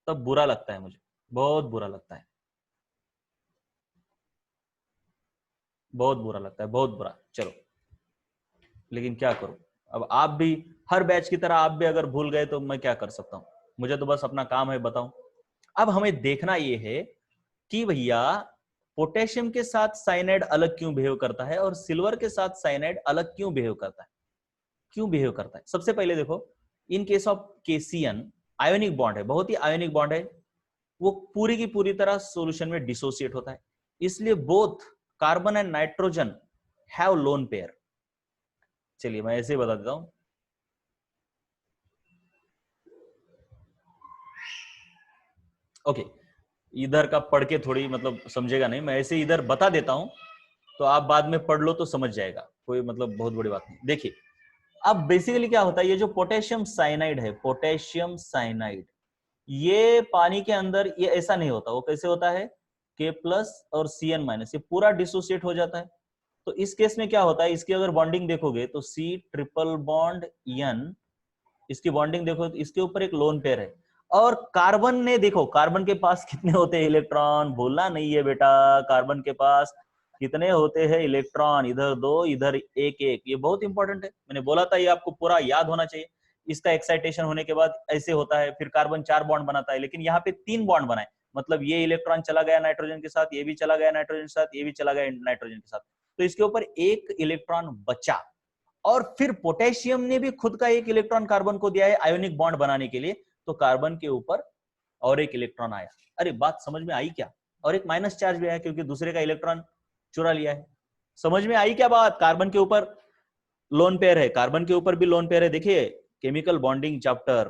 तब बुरा लगता है मुझे, बहुत बुरा लगता है, बहुत बुरा लगता है, बहुत बुरा। चलो लेकिन क्या करूं, अब आप भी हर बैच की तरह आप भी अगर भूल गए तो मैं क्या कर सकता हूं, मुझे तो बस अपना काम है बताऊं। अब हमें देखना यह है कि भैया पोटेशियम के साथ साइनाइड अलग क्यों बिहेव करता है और सिल्वर के साथ साइनाइड अलग क्यों बिहेव करता है, क्यों बिहेव करता है। सबसे पहले देखो, in case of KCN ionic bond है, बहुत ही आयोनिक बॉन्ड है, वो पूरी की पूरी तरह सॉल्यूशन में डिसोसिएट होता है, इसलिए both carbon and nitrogen have lone pair. चलिए मैं ऐसे ही बता देता हूं, ओके इधर का पढ़ के थोड़ी मतलब समझेगा नहीं, मैं ऐसे इधर बता देता हूं, तो आप बाद में पढ़ लो तो समझ जाएगा, कोई मतलब बहुत बड़ी बात नहीं। देखिए अब बेसिकली क्या होता है, ये जो पोटेशियम साइनाइड है, पोटेशियम साइनाइड ये पानी के अंदर ये ऐसा नहीं होता, वो कैसे होता है, K+ और Cn- ये पूरा डिसोसिएट हो जाता है। तो इस केस में क्या होता है, इसकी अगर बॉन्डिंग देखोगे तो C ट्रिपल बॉन्ड N, इसकी बॉन्डिंग देखो तो इसके ऊपर एक लोन पेयर है। और कार्बन ने देखो, कार्बन के पास कितने होते हैं इलेक्ट्रॉन, भूलना नहीं है बेटा, कार्बन के पास कितने होते हैं इलेक्ट्रॉन, इधर 2 इधर 1 ये बहुत इंपॉर्टेंट है, मैंने बोला था ये आपको पूरा याद होना चाहिए। इसका एक्साइटेशन होने के बाद ऐसे होता है, फिर कार्बन 4 बॉन्ड बनाता है, लेकिन यहाँ पे 3 बॉन्ड बनाए, मतलब ये इलेक्ट्रॉन चला गया नाइट्रोजन के साथ, ये भी चला गया नाइट्रोजन के साथ, ये भी चला गया नाइट्रोजन के साथ, तो इसके ऊपर एक इलेक्ट्रॉन बचा। और फिर पोटेशियम ने भी खुद का एक इलेक्ट्रॉन कार्बन को दिया है आयोनिक बॉन्ड बनाने के लिए, तो कार्बन के ऊपर और एक इलेक्ट्रॉन आया। अरे बात समझ में आई क्या, और एक माइनस चार्ज भी आया क्योंकि दूसरे का इलेक्ट्रॉन चुरा लिया है। समझ में आई क्या बात, कार्बन के ऊपर लोन पेयर है, कार्बन के ऊपर भी लोन पेयर है। देखिए chemical bonding chapter,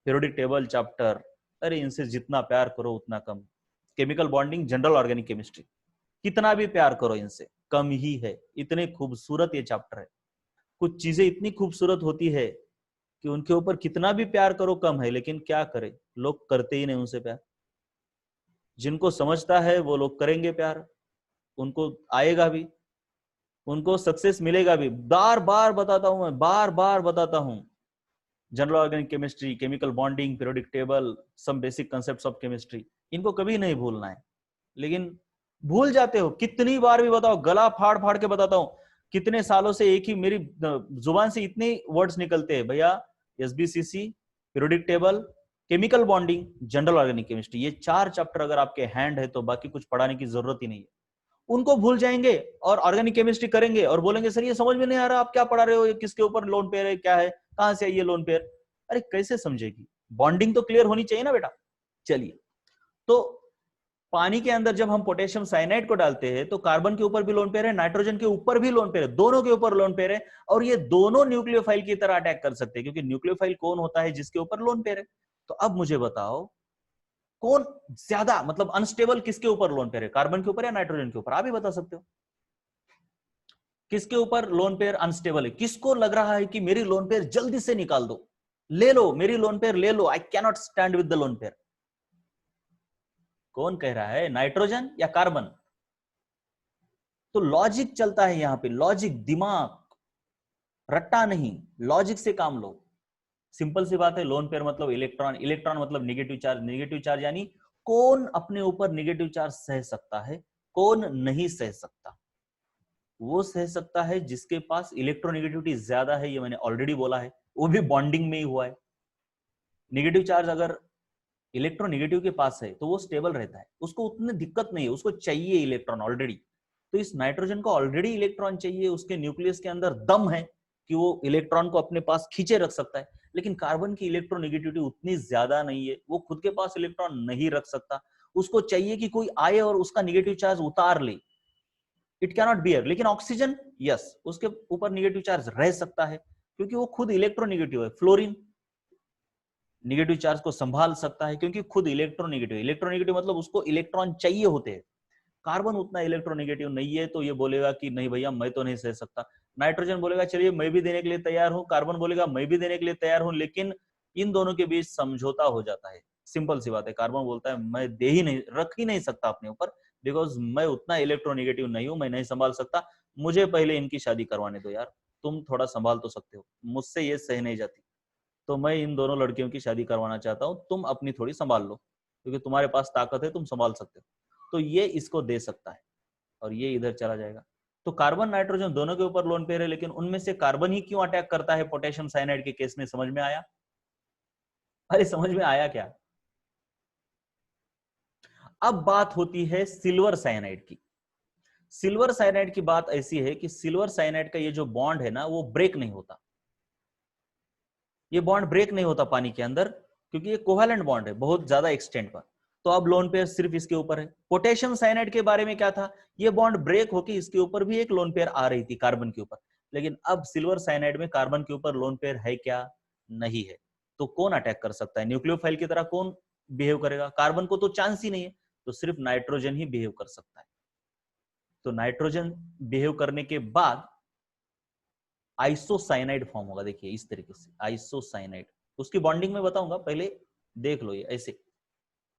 periodic table chapter, अरे इनसे जितना प्यार करो उतना कम। Chemical bonding, general organic chemistry, कितना भी प्यार करो इनसे कम ही है, इतने खूबसूरत ये चैप्टर है। कुछ चीजें इतनी खूबसूरत होती है कि उनके ऊपर कितना भी प्यार करो कम है, लेकिन क्या करे, लोग करते ही नहीं उनसे प्यार। जिनको समझता है वो लोग करेंगे प्यार, उनको आएगा भी, उनको सक्सेस मिलेगा भी। बार बार बताता हूं मैं, बार बार बताता हूं, general organic chemistry, chemical bonding, periodic table, some basic concepts of chemistry, इनको कभी नहीं भूलना है। लेकिन भूल जाते हो, कितनी बार भी बताओ, गला फाड़ फाड़ के बताता हूं, कितने सालों से एक ही मेरी जुबान से इतने वर्ड्स निकलते हैं भैया, SBCC, periodic table, chemical bonding, general organic chemistry, ये 4 चैप्टर अगर आपके हैंड है तो बाकी कुछ पढ़ाने की जरूरत ही नहीं है। उनको भूल जाएंगे और ऑर्गेनिक केमिस्ट्री करेंगे और बोलेंगे सर ये समझ में नहीं आ रहा, आप क्या पढ़ा रहे हो, ये किसके ऊपर लोन पेयर है, क्या है, कहां से आई ये लोन पेयर। अरे कैसे समझेगी, बॉन्डिंग तो क्लियर होनी चाहिए ना बेटा। चलिए, तो पानी के अंदर जब हम पोटेशियम साइनाइड को डालते हैं तो कार्बन के ऊपर भी लोन पेयर है, नाइट्रोजन के ऊपर भी लोन पेयर है, दोनों के ऊपर लोन पेयर है, और ये दोनों न्यूक्लियोफाइल की तरह अटैक कर सकते हैं, क्योंकि न्यूक्लियोफाइल कौन होता है, जिसके ऊपर लोन पेयर है। तो अब मुझे बताओ कौन ज्यादा मतलब अनस्टेबल किसके ऊपर लोन पेयर है, कार्बन के ऊपर या नाइट्रोजन के ऊपर, आप ही बता सकते हो। किसके ऊपर लोन पेयर अनस्टेबल है, किसको लग रहा है कि मेरी लोन पेयर जल्दी से निकाल दो, ले लो मेरी लोन पेयर ले लो, I cannot stand with the lone pair. कौन कह रहा है, नाइट्रोजन या कार्बन? तो लॉजिक चलता है यहां पे, लॉजिक, दिमाग, रट्टा नहीं, लॉजिक से काम लो। सिंपल सी बात है, लोन पेयर मतलब इलेक्ट्रॉन, इलेक्ट्रॉन मतलब नेगेटिव चार्ज, नेगेटिव चार्ज यानी कौन अपने ऊपर नेगेटिव चार्ज सह सकता है, कौन नहीं सह सकता। वो सह सकता है जिसके पास इलेक्ट्रोनेगेटिविटी ज्यादा है, ये मैंने ऑलरेडी बोला है, वो भी बॉन्डिंग में ही हुआ है। नेगेटिव चार्ज अगर इलेक्ट्रोनेगेटिव के पास है तो वो स्टेबल रहता है, उसको उतनी दिक्कत नहीं है, उसको चाहिए इलेक्ट्रॉन ऑलरेडी। तो इस नाइट्रोजन को ऑलरेडी इलेक्ट्रॉन चाहिए, उसके न्यूक्लियस के अंदर दम है कि वो इलेक्ट्रॉन को अपने पास खींचे रख सकता है। लेकिन कार्बन की इलेक्ट्रोनेगेटिविटी उतनी ज्यादा नहीं है, वो खुद के पास इलेक्ट्रॉन नहीं रख सकता, उसको चाहिए कि कोई आए और उसका नेगेटिव चार्ज उतार ले, इट कैनॉट बियर। लेकिन ऑक्सीजन, यस, उसके ऊपर नेगेटिव चार्ज रह सकता है क्योंकि वो खुद इलेक्ट्रोनेगेटिव है। फ्लोरीन नेगेटिव चार्ज को संभाल सकता है क्योंकि खुद इलेक्ट्रोनेगेटिव, इलेक्ट्रोनेगेटिव मतलब उसको इलेक्ट्रॉन चाहिए होते हैं। कार्बन उतना इलेक्ट्रोनेगेटिव नहीं है, तो ये बोलेगा कि नहीं भैया मैं तो नहीं सह सकता। नाइट्रोजन बोलेगा चलिए मैं भी देने के लिए तैयार हूं, कार्बन बोलेगा मैं भी देने के लिए तैयार हूं, लेकिन इन दोनों के बीच समझौता हो जाता है। सिंपल सी बात है, कार्बन बोलता है मैं दे ही नहीं, रख ही नहीं सकता अपने ऊपर, बिकॉज मैं उतना इलेक्ट्रोनेगेटिव नहीं हूं, मैं नहीं संभाल सकता, मुझे पहले इनकी शादी करवाने दो यार, तुम थोड़ा संभाल तो सकते हो, मुझसे ये सह नहीं जाती, तो मैं इन दोनों लड़कियों की शादी करवाना चाहता हूं, तुम अपनी थोड़ी संभाल लो, क्योंकि तुम्हारे पास ताकत है, तुम संभाल सकते हो। तो ये इसको दे सकता है और ये इधर चला जाएगा। तो कार्बन नाइट्रोजन दोनों के ऊपर लोन पेयर है, लेकिन उनमें से कार्बन ही क्यों अटैक करता है पोटेशियम साइनाइड के केस में, समझ में आया? अरे समझ में आया क्या? अब बात होती है सिल्वर साइनाइड की। सिल्वर साइनाइड की बात ऐसी है कि सिल्वर साइनाइड का ये जो बॉन्ड है ना, वो ब्रेक नहीं होता, ये बॉन्ड ब्रेक नहीं होता पानी के अंदर, क्योंकि ये कोवेलेंट बॉन्ड है बहुत ज्यादा एक्सटेंट पर। तो अब लोन पेयर सिर्फ इसके ऊपर है। पोटेशियम साइनाइड के बारे में क्या था, ये बॉन्ड ब्रेक होकर इसके ऊपर भी एक लोन पेयर आ रही थी कार्बन के ऊपर, लेकिन अब सिल्वर साइनाइड में कार्बन के ऊपर लोन पेयर है क्या? नहीं है। तो कौन अटैक कर सकता है, न्यूक्लियोफाइल की तरह कौन बिहेव करेगा? कार्बन को तो चांस ही नहीं है, तो सिर्फ नाइट्रोजन ही बिहेव कर सकता है। तो नाइट्रोजन बिहेव करने के बाद आइसोसाइनाइड फॉर्म होगा, देखिए इस तरीके से आइसोसाइनाइड, उसकी बॉन्डिंग में बताऊंगा, पहले देख लो ये ऐसे।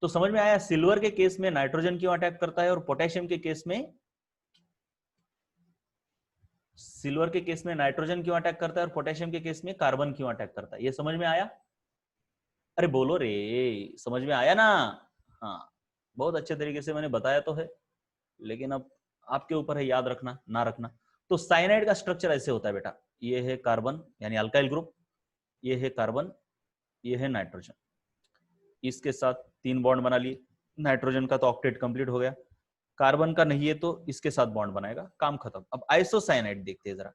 तो समझ में आया सिल्वर के केस में नाइट्रोजन क्यों अटैक करता है, और पोटेशियम के केस में, सिल्वर के केस में नाइट्रोजन क्यों अटैक करता है और पोटेशियम के केस में कार्बन क्यों अटैक करता है, ये समझ में आया? अरे बोलो रे, समझ में आया ना? हाँ, बहुत अच्छे तरीके से मैंने बताया तो है, लेकिन अब आपके ऊपर है याद रखना ना रखना। तो साइनाइड का स्ट्रक्चर ऐसे होता है बेटा, ये है कार्बन यानी अल्काइल ग्रुप, ये है कार्बन, ये है नाइट्रोजन, इसके साथ 3 बॉन्ड बना लिए, नाइट्रोजन का तो ऑक्टेट कंप्लीट हो गया, कार्बन का नहीं है तो इसके साथ बॉन्ड बनाएगा, काम खत्म। अब आइसोसाइनाइड देखते हैं जरा।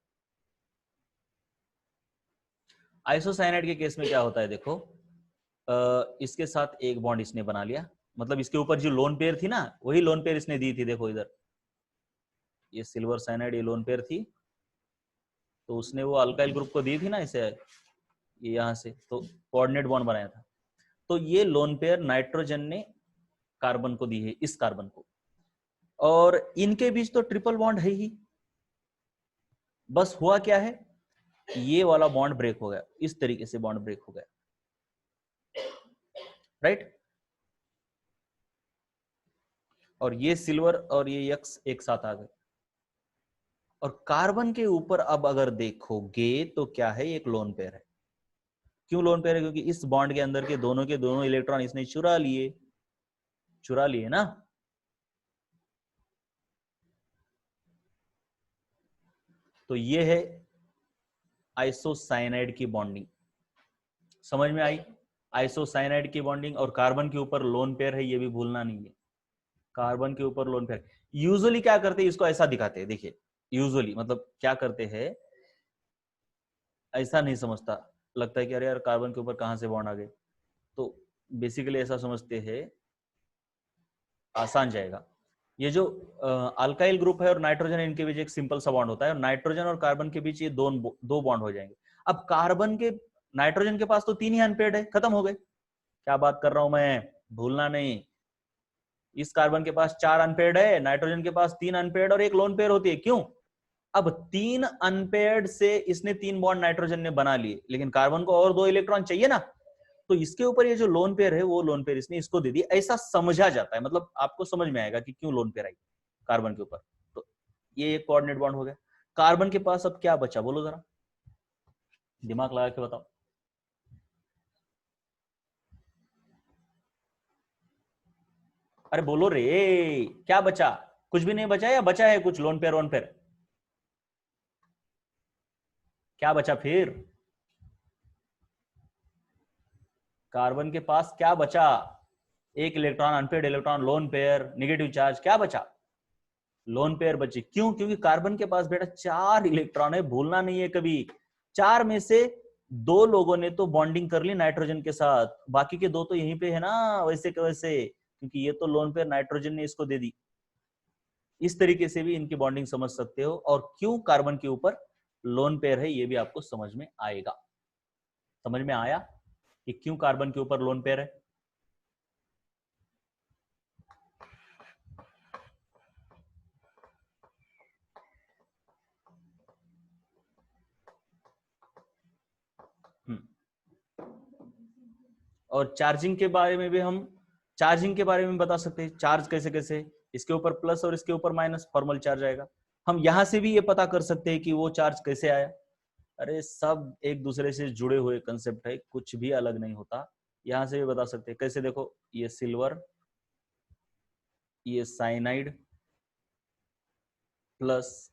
आइसोसाइनाइड के केस में क्या होता है देखो, इसके साथ एक बॉन्ड इसने बना लिया, मतलब इसके ऊपर जो लोन पेयर थी ना, वही लोन पेयर इसने दी थी, देखो इधर ये सिल्वर साइनाइड, ये लोन पेयर थी, तो उसने वो अल्काइल ग्रुप को दी थी ना इसे, ये यहां से तो कोऑर्डिनेट बॉन्ड बनाया था, तो ये लोन पेयर नाइट्रोजन ने कार्बन को दी है, इस कार्बन को, और इनके बीच तो ट्रिपल बॉन्ड है ही। बस हुआ क्या है, ये वाला बॉन्ड ब्रेक हो गया, इस तरीके से बॉन्ड ब्रेक हो गया, राइट? और ये सिल्वर और ये एक्स एक साथ आ गए, और कार्बन के ऊपर अब अगर देखोगे तो क्या है, एक लोन पेयर है, क्यों लोन पेयर है? क्योंकि इस बॉन्ड के अंदर के दोनों इलेक्ट्रॉन इसने चुरा लिए ना। तो ये है आइसोसाइनाइड की बॉन्डिंग। समझ में आई? आइसोसाइनाइड की बॉन्डिंग, और कार्बन के ऊपर लोन पेयर है, ये भी भूलना नहीं है। कार्बन के ऊपर लोन पेयर। यूजुअली क्या करते हैं, इसको ऐसा दिखाते हैं, देखिए यूजुअली मतलब क्या करते हैं, ऐसा नहीं समझता, लगता है कि अरे यार कार्बन के ऊपर कहां से बॉन्ड आ गए, तो बेसिकली ऐसा समझते हैं, आसान जाएगा। ये जो अल्काइल ग्रुप है और नाइट्रोजन, इनके बीच एक सिंपल सा बॉन्ड होता है, और नाइट्रोजन और कार्बन के बीच ये दो बॉन्ड हो जाएंगे। अब कार्बन के, नाइट्रोजन के पास तो 3 ही अनपेयर्ड है, खत्म हो गए। क्या बात कर रहा हूं मैं, भूलना नहीं। इस कार्बन के पास 4 अनपेयर्ड है, नाइट्रोजन के पास 3 अनपेयर्ड और एक लोन पेयर होती है। क्यों? अब 3 अनपेयर्ड से इसने 3 बॉन्ड नाइट्रोजन ने बना लिए, लेकिन कार्बन को और 2 इलेक्ट्रॉन चाहिए ना, तो इसके ऊपर ये जो लोन पेयर है, वो लोन पेयर इसने इसको दे दी, ऐसा समझा जाता है। मतलब आपको समझ में आएगा कि क्यों लोन पेयर आई कार्बन के ऊपर। तो ये एक कोऑर्डिनेट बॉन्ड हो गया। कार्बन के पास अब क्या बचा, बोलो जरा, दिमाग लगा के बताओ। अरे बोलो रे, क्या बचा? कुछ भी नहीं बचा, या बचा है कुछ? लोन पेयर वोन पेयर क्या बचा फिर? कार्बन के पास क्या बचा? एक electron, unpaired electron, lone pair, negative charge, क्या बचा? लोन पेयर बची। क्यों? क्योंकि कार्बन के पास बेटा 4 इलेक्ट्रॉन है, भूलना नहीं है कभी। 4 में से 2 लोगों ने तो बॉन्डिंग कर ली नाइट्रोजन के साथ, बाकी के 2 तो यहीं पे है ना, वैसे के वैसे, क्योंकि ये तो लोन पेयर नाइट्रोजन ने इसको दे दी। इस तरीके से भी इनकी बॉन्डिंग समझ सकते हो, और क्यों कार्बन के ऊपर लोन पेयर है ये भी आपको समझ में आएगा। समझ में आया कि क्यों कार्बन के ऊपर लोन पेयर है? और चार्जिंग के बारे में भी हम, चार्जिंग के बारे में बता सकते हैं, चार्ज कैसे कैसे, इसके ऊपर प्लस और इसके ऊपर माइनस, फॉर्मल चार्ज आएगा। हम यहां से भी ये पता कर सकते हैं कि वो चार्ज कैसे आया। अरे सब एक दूसरे से जुड़े हुए कंसेप्ट है, कुछ भी अलग नहीं होता। यहां से भी बता सकते हैं कैसे, देखो ये सिल्वर, ये साइनाइड प्लस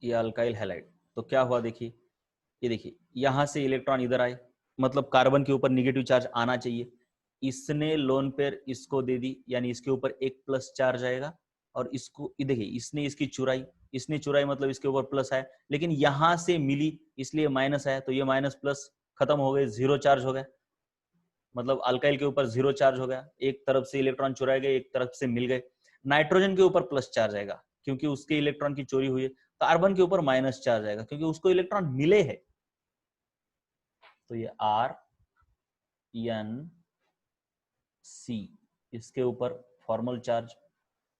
ये अल्काइल हैलाइड, तो क्या हुआ देखिए, ये देखिए यहां से इलेक्ट्रॉन इधर आए, मतलब कार्बन के ऊपर निगेटिव चार्ज आना चाहिए, इसने लोन पेयर इसको दे दी, यानी इसके ऊपर एक प्लस चार्ज आएगा, और इसको देखिए इसने इसकी चुराई, इसने चुराई मतलब इसके ऊपर प्लस आया, लेकिन यहां से मिली इसलिए माइनस आया, तो ये माइनस प्लस खत्म हो गए, जीरो चार्ज हो गया, मतलब अल्काइल के ऊपर जीरो चार्ज हो गया, एक तरफ से इलेक्ट्रॉन चुराए गए, एक तरफ से मिल गए। नाइट्रोजन के ऊपर प्लस चार्ज आएगा क्योंकि उसके इलेक्ट्रॉन की चोरी हुई है, कार्बन के ऊपर माइनस चार्ज आएगा क्योंकि उसको इलेक्ट्रॉन मिले हैं। तो ये आर एन सी, इसके ऊपर फॉर्मल चार्ज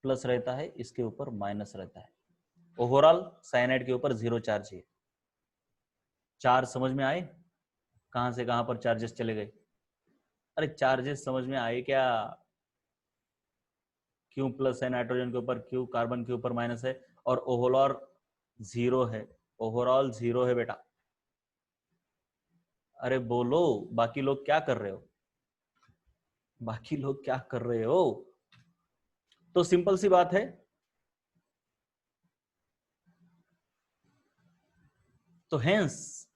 प्लस रहता है, इसके ऊपर माइनस रहता है। ओवरऑल साइनाइड के ऊपर जीरो चार्ज है। चार्ज समझ में आए? कहां से कहां पर चार्जेस चले गए? अरे चार्जेस समझ में आए क्या? क्यों प्लस है नाइट्रोजन के ऊपर, क्यों कार्बन के ऊपर माइनस है, और ओवरऑल जीरो है, ओवरऑल जीरो है बेटा। अरे बोलो, बाकी लोग क्या कर रहे हो? बाकी लोग क्या कर रहे हो? तो सिंपल सी बात है, तो हेंस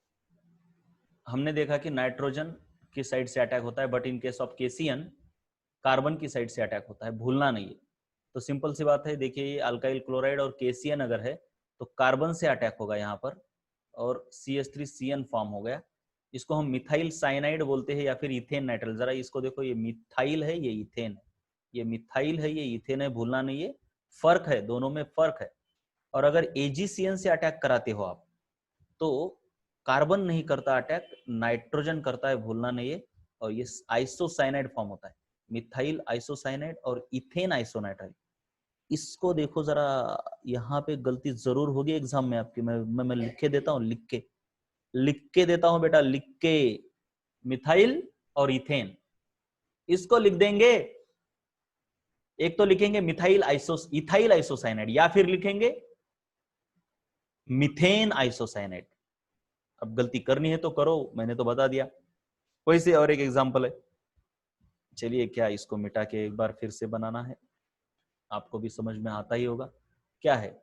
हमने देखा कि नाइट्रोजन की साइड से अटैक होता है, but in case of KCN carbon की साइड से अटैक होता है, भूलना नहीं है। तो सिंपल सी बात है, देखिए ये अल्काइल क्लोराइड और केसीएन अगर है तो कार्बन से अटैक होगा यहाँ पर, और CH3CN फॉर्म हो गया। इसको हम मिथाइल साइनाइड बोलते हैं या फिर इथेन नाइट्राइल। जरा इसको देखो, ये मिथाइल है, ये इथेन है, ये मिथाइल है, ये इथेन है, भूलना नहीं है, फर्क है, दोनों में फर्क है। और अगर AgCN से अटैक कराते हो आप, तो कार्बन नहीं करता अटैक, नाइट्रोजन करता है, भूलना नहीं है। और ये आइसोसाइनाइड फॉर्म होता है, मिथाइल आइसोसाइनाइड और इथेन आइसोनाइट्राइल। इसको देखो जरा, यहाँ पे गलती जरूर होगी एग्जाम में आपकी, मैं लिख के देता हूँ, लिख के देता हूँ बेटा, लिख के, मिथाइल और इथेन, इसको लिख देंगे। एक तो लिखेंगे इथाइल आइसोसाइनाइड, या फिर लिखेंगे मिथेन आइसोसाइनाइड। अब गलती करनी है तो करो, मैंने तो बता दिया। वैसे और एक एग्जांपल है, चलिए क्या इसको मिटा के एक बार फिर से बनाना है, आपको भी समझ में आता ही होगा क्या है।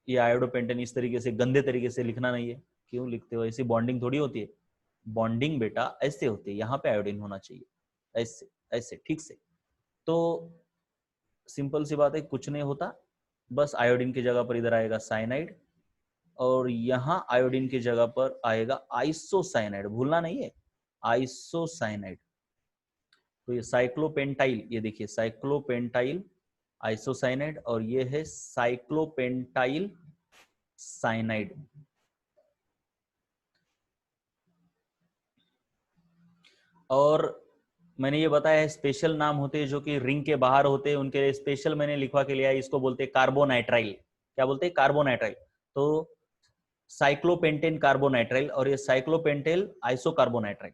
ये आयोडोपेंटेन इस तरीके से गंदे तरीके से लिखना नहीं है। क्यों लिखते हो? ऐसी बॉन्डिंग थोड़ी होती है। बॉन्डिंग बेटा ऐसे होती है, यहाँ पे आयोडीन होना चाहिए, ऐसे ऐसे ठीक से। तो सिंपल सी बात है, कुछ नहीं होता, बस आयोडीन की जगह पर इधर आएगा साइनाइड, और यहाँ आयोडीन की जगह पर आएगा आइसोसाइनाइड, भूलना नहीं है, आइसोसाइनाइड। तो ये साइक्लोपेंटाइल, ये देखिए साइक्लोपेंटाइल आइसोसाइनाइड, और ये है साइक्लोपेंटाइल साइनाइड। और मैंने ये बताया है स्पेशल नाम होते हैं जो कि रिंग के बाहर होते हैं, उनके लिए स्पेशल मैंने लिखवा के लिया है, इसको बोलते हैं कार्बोनाइट्राइल। क्या बोलते हैं? कार्बोनाइट्राइल। तो साइक्लोपेंटेन कार्बोनाइट्राइल, और ये साइक्लोपेंटेल आइसोकार्बोनाइट्राइल,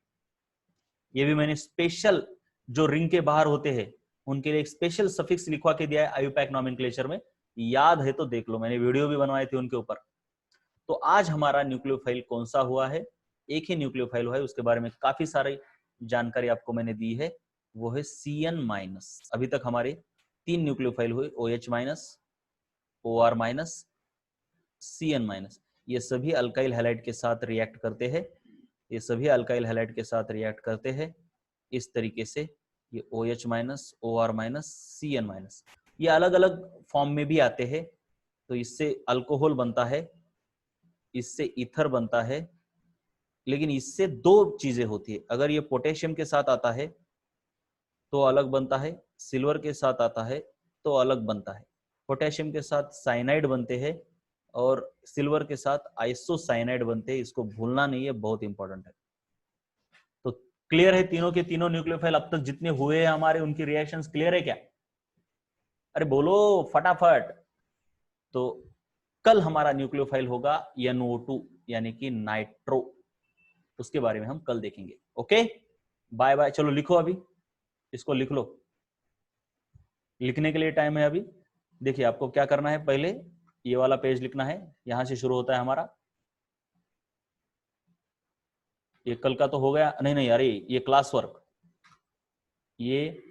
ये भी मैंने स्पेशल जो रिंग के बाहर होते हैं उनके लिए एक स्पेशल सफिक्स लिखवा के दिया है आईयूपैक नॉमेनक्लेचर में। याद है तो देख लो, मैंने वीडियो भी बनवाए थे उनके ऊपर। तो आज हमारा न्यूक्लियोफाइल कौन सा हुआ है? एक ही न्यूक्लियोफाइल हुआ है, उसके बारे में काफी सारी जानकारी आपको मैंने दी है, वो है CN-। अभी तक हमारे 3 न्यूक्लियोफाइल हुए, OH-, OR-, CN-। ये सभी अल्काइल हैलाइड के साथ रिएक्ट करते हैं, ये सभी अल्काइल हैलाइड के साथ रिएक्ट करते हैं इस तरीके से। ये OH-, OR-, CN-। ये अलग अलग फॉर्म में भी आते हैं। तो इससे अल्कोहल बनता है, इससे ईथर बनता है, लेकिन इससे 2 चीजें होती है। अगर ये पोटेशियम के साथ आता है तो अलग बनता है, सिल्वर के साथ आता है तो अलग बनता है। पोटेशियम के साथ साइनाइड बनते हैं और सिल्वर के साथ आइसोसाइनाइड बनते हैं, इसको भूलना नहीं है, बहुत इंपॉर्टेंट है। तो क्लियर है तीनों के तीनों न्यूक्लियोफाइल अब तक जितने हुए हैं हमारे, उनकी रिएक्शंस क्लियर है क्या? अरे बोलो फटाफट। तो कल हमारा न्यूक्लियोफाइल होगा NO2 यानी कि नाइट्रो, उसके बारे में हम कल देखेंगे। Okay, bye bye. चलो लिखो अभी, इसको लिख लो, लिखने के लिए टाइम है अभी। देखिए आपको क्या करना है, पहले ये वाला पेज लिखना है, यहां से शुरू होता है हमारा। ये कल का तो हो गया, नहीं नहीं अरे ये क्लास वर्क, ये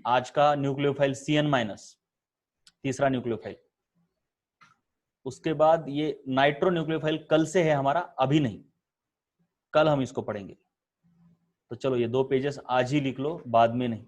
आज का न्यूक्लियोफाइल CN-, तीसरा न्यूक्लियोफाइल। उसके बाद ये नाइट्रो न्यूक्लियोफाइल कल से है हमारा, अभी नहीं, कल हम इसको पढ़ेंगे। तो चलो ये 2 पेजेस आज ही लिख लो, बाद में नहीं।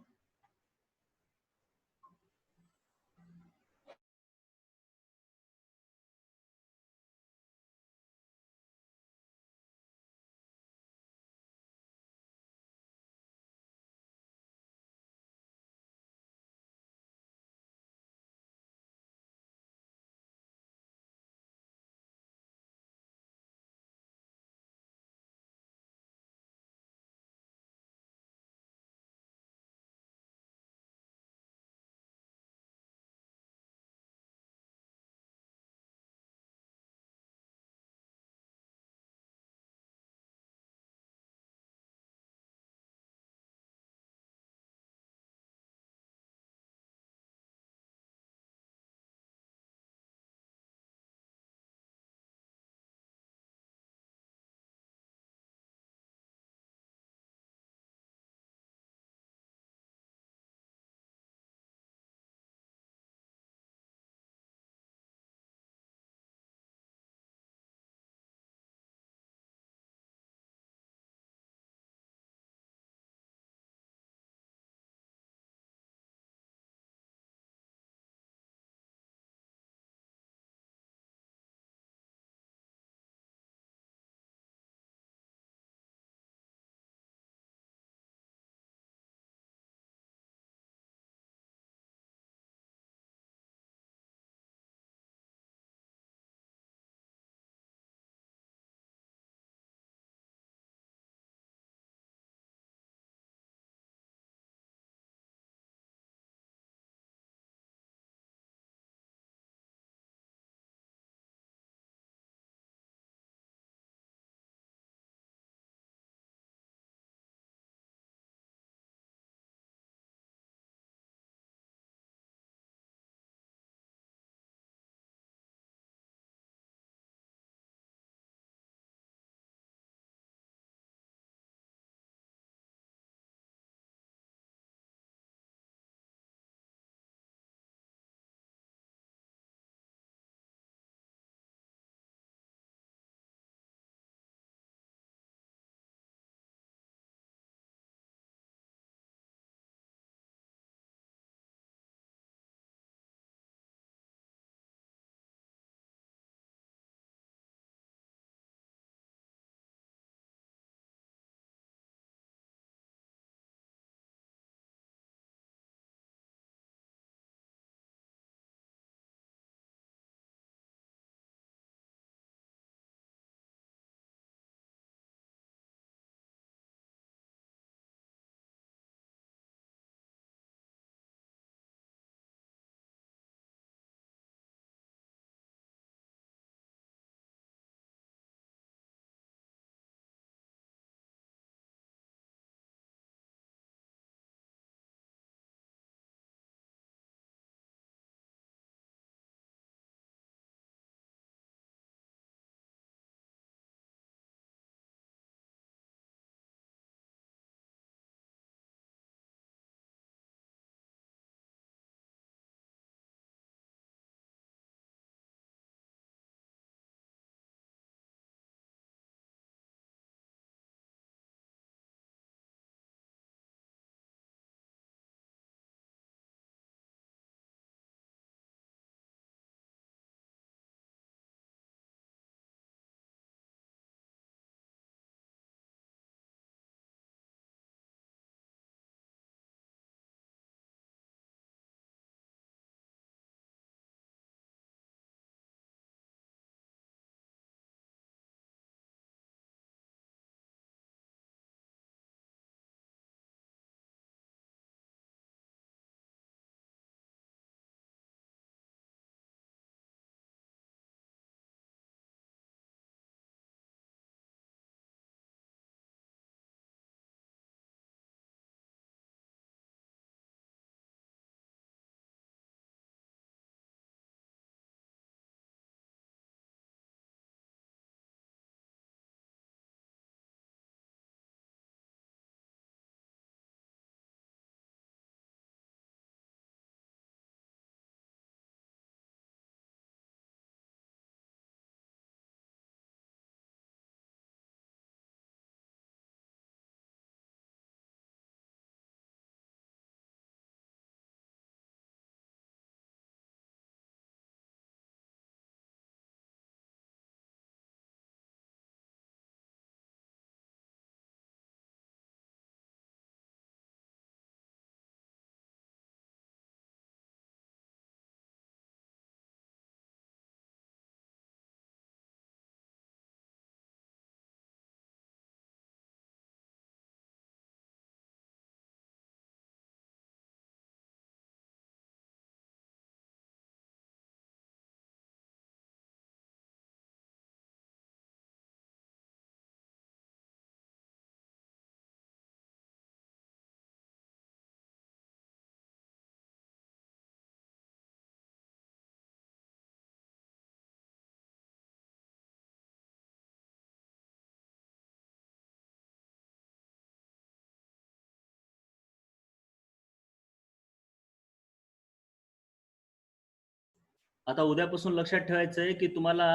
आता उद्यापासून लक्षात ठेवायचं आहे की तुम्हाला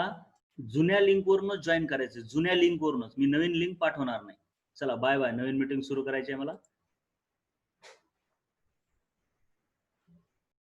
जुन्या लिंकवरूनच जॉईन करायचं, जुन्या लिंकवरूनच. मी नवीन लिंक पाठवणार नाही. चला बाय बाय. नवीन मीटिंग सुरू करायची आहे मला.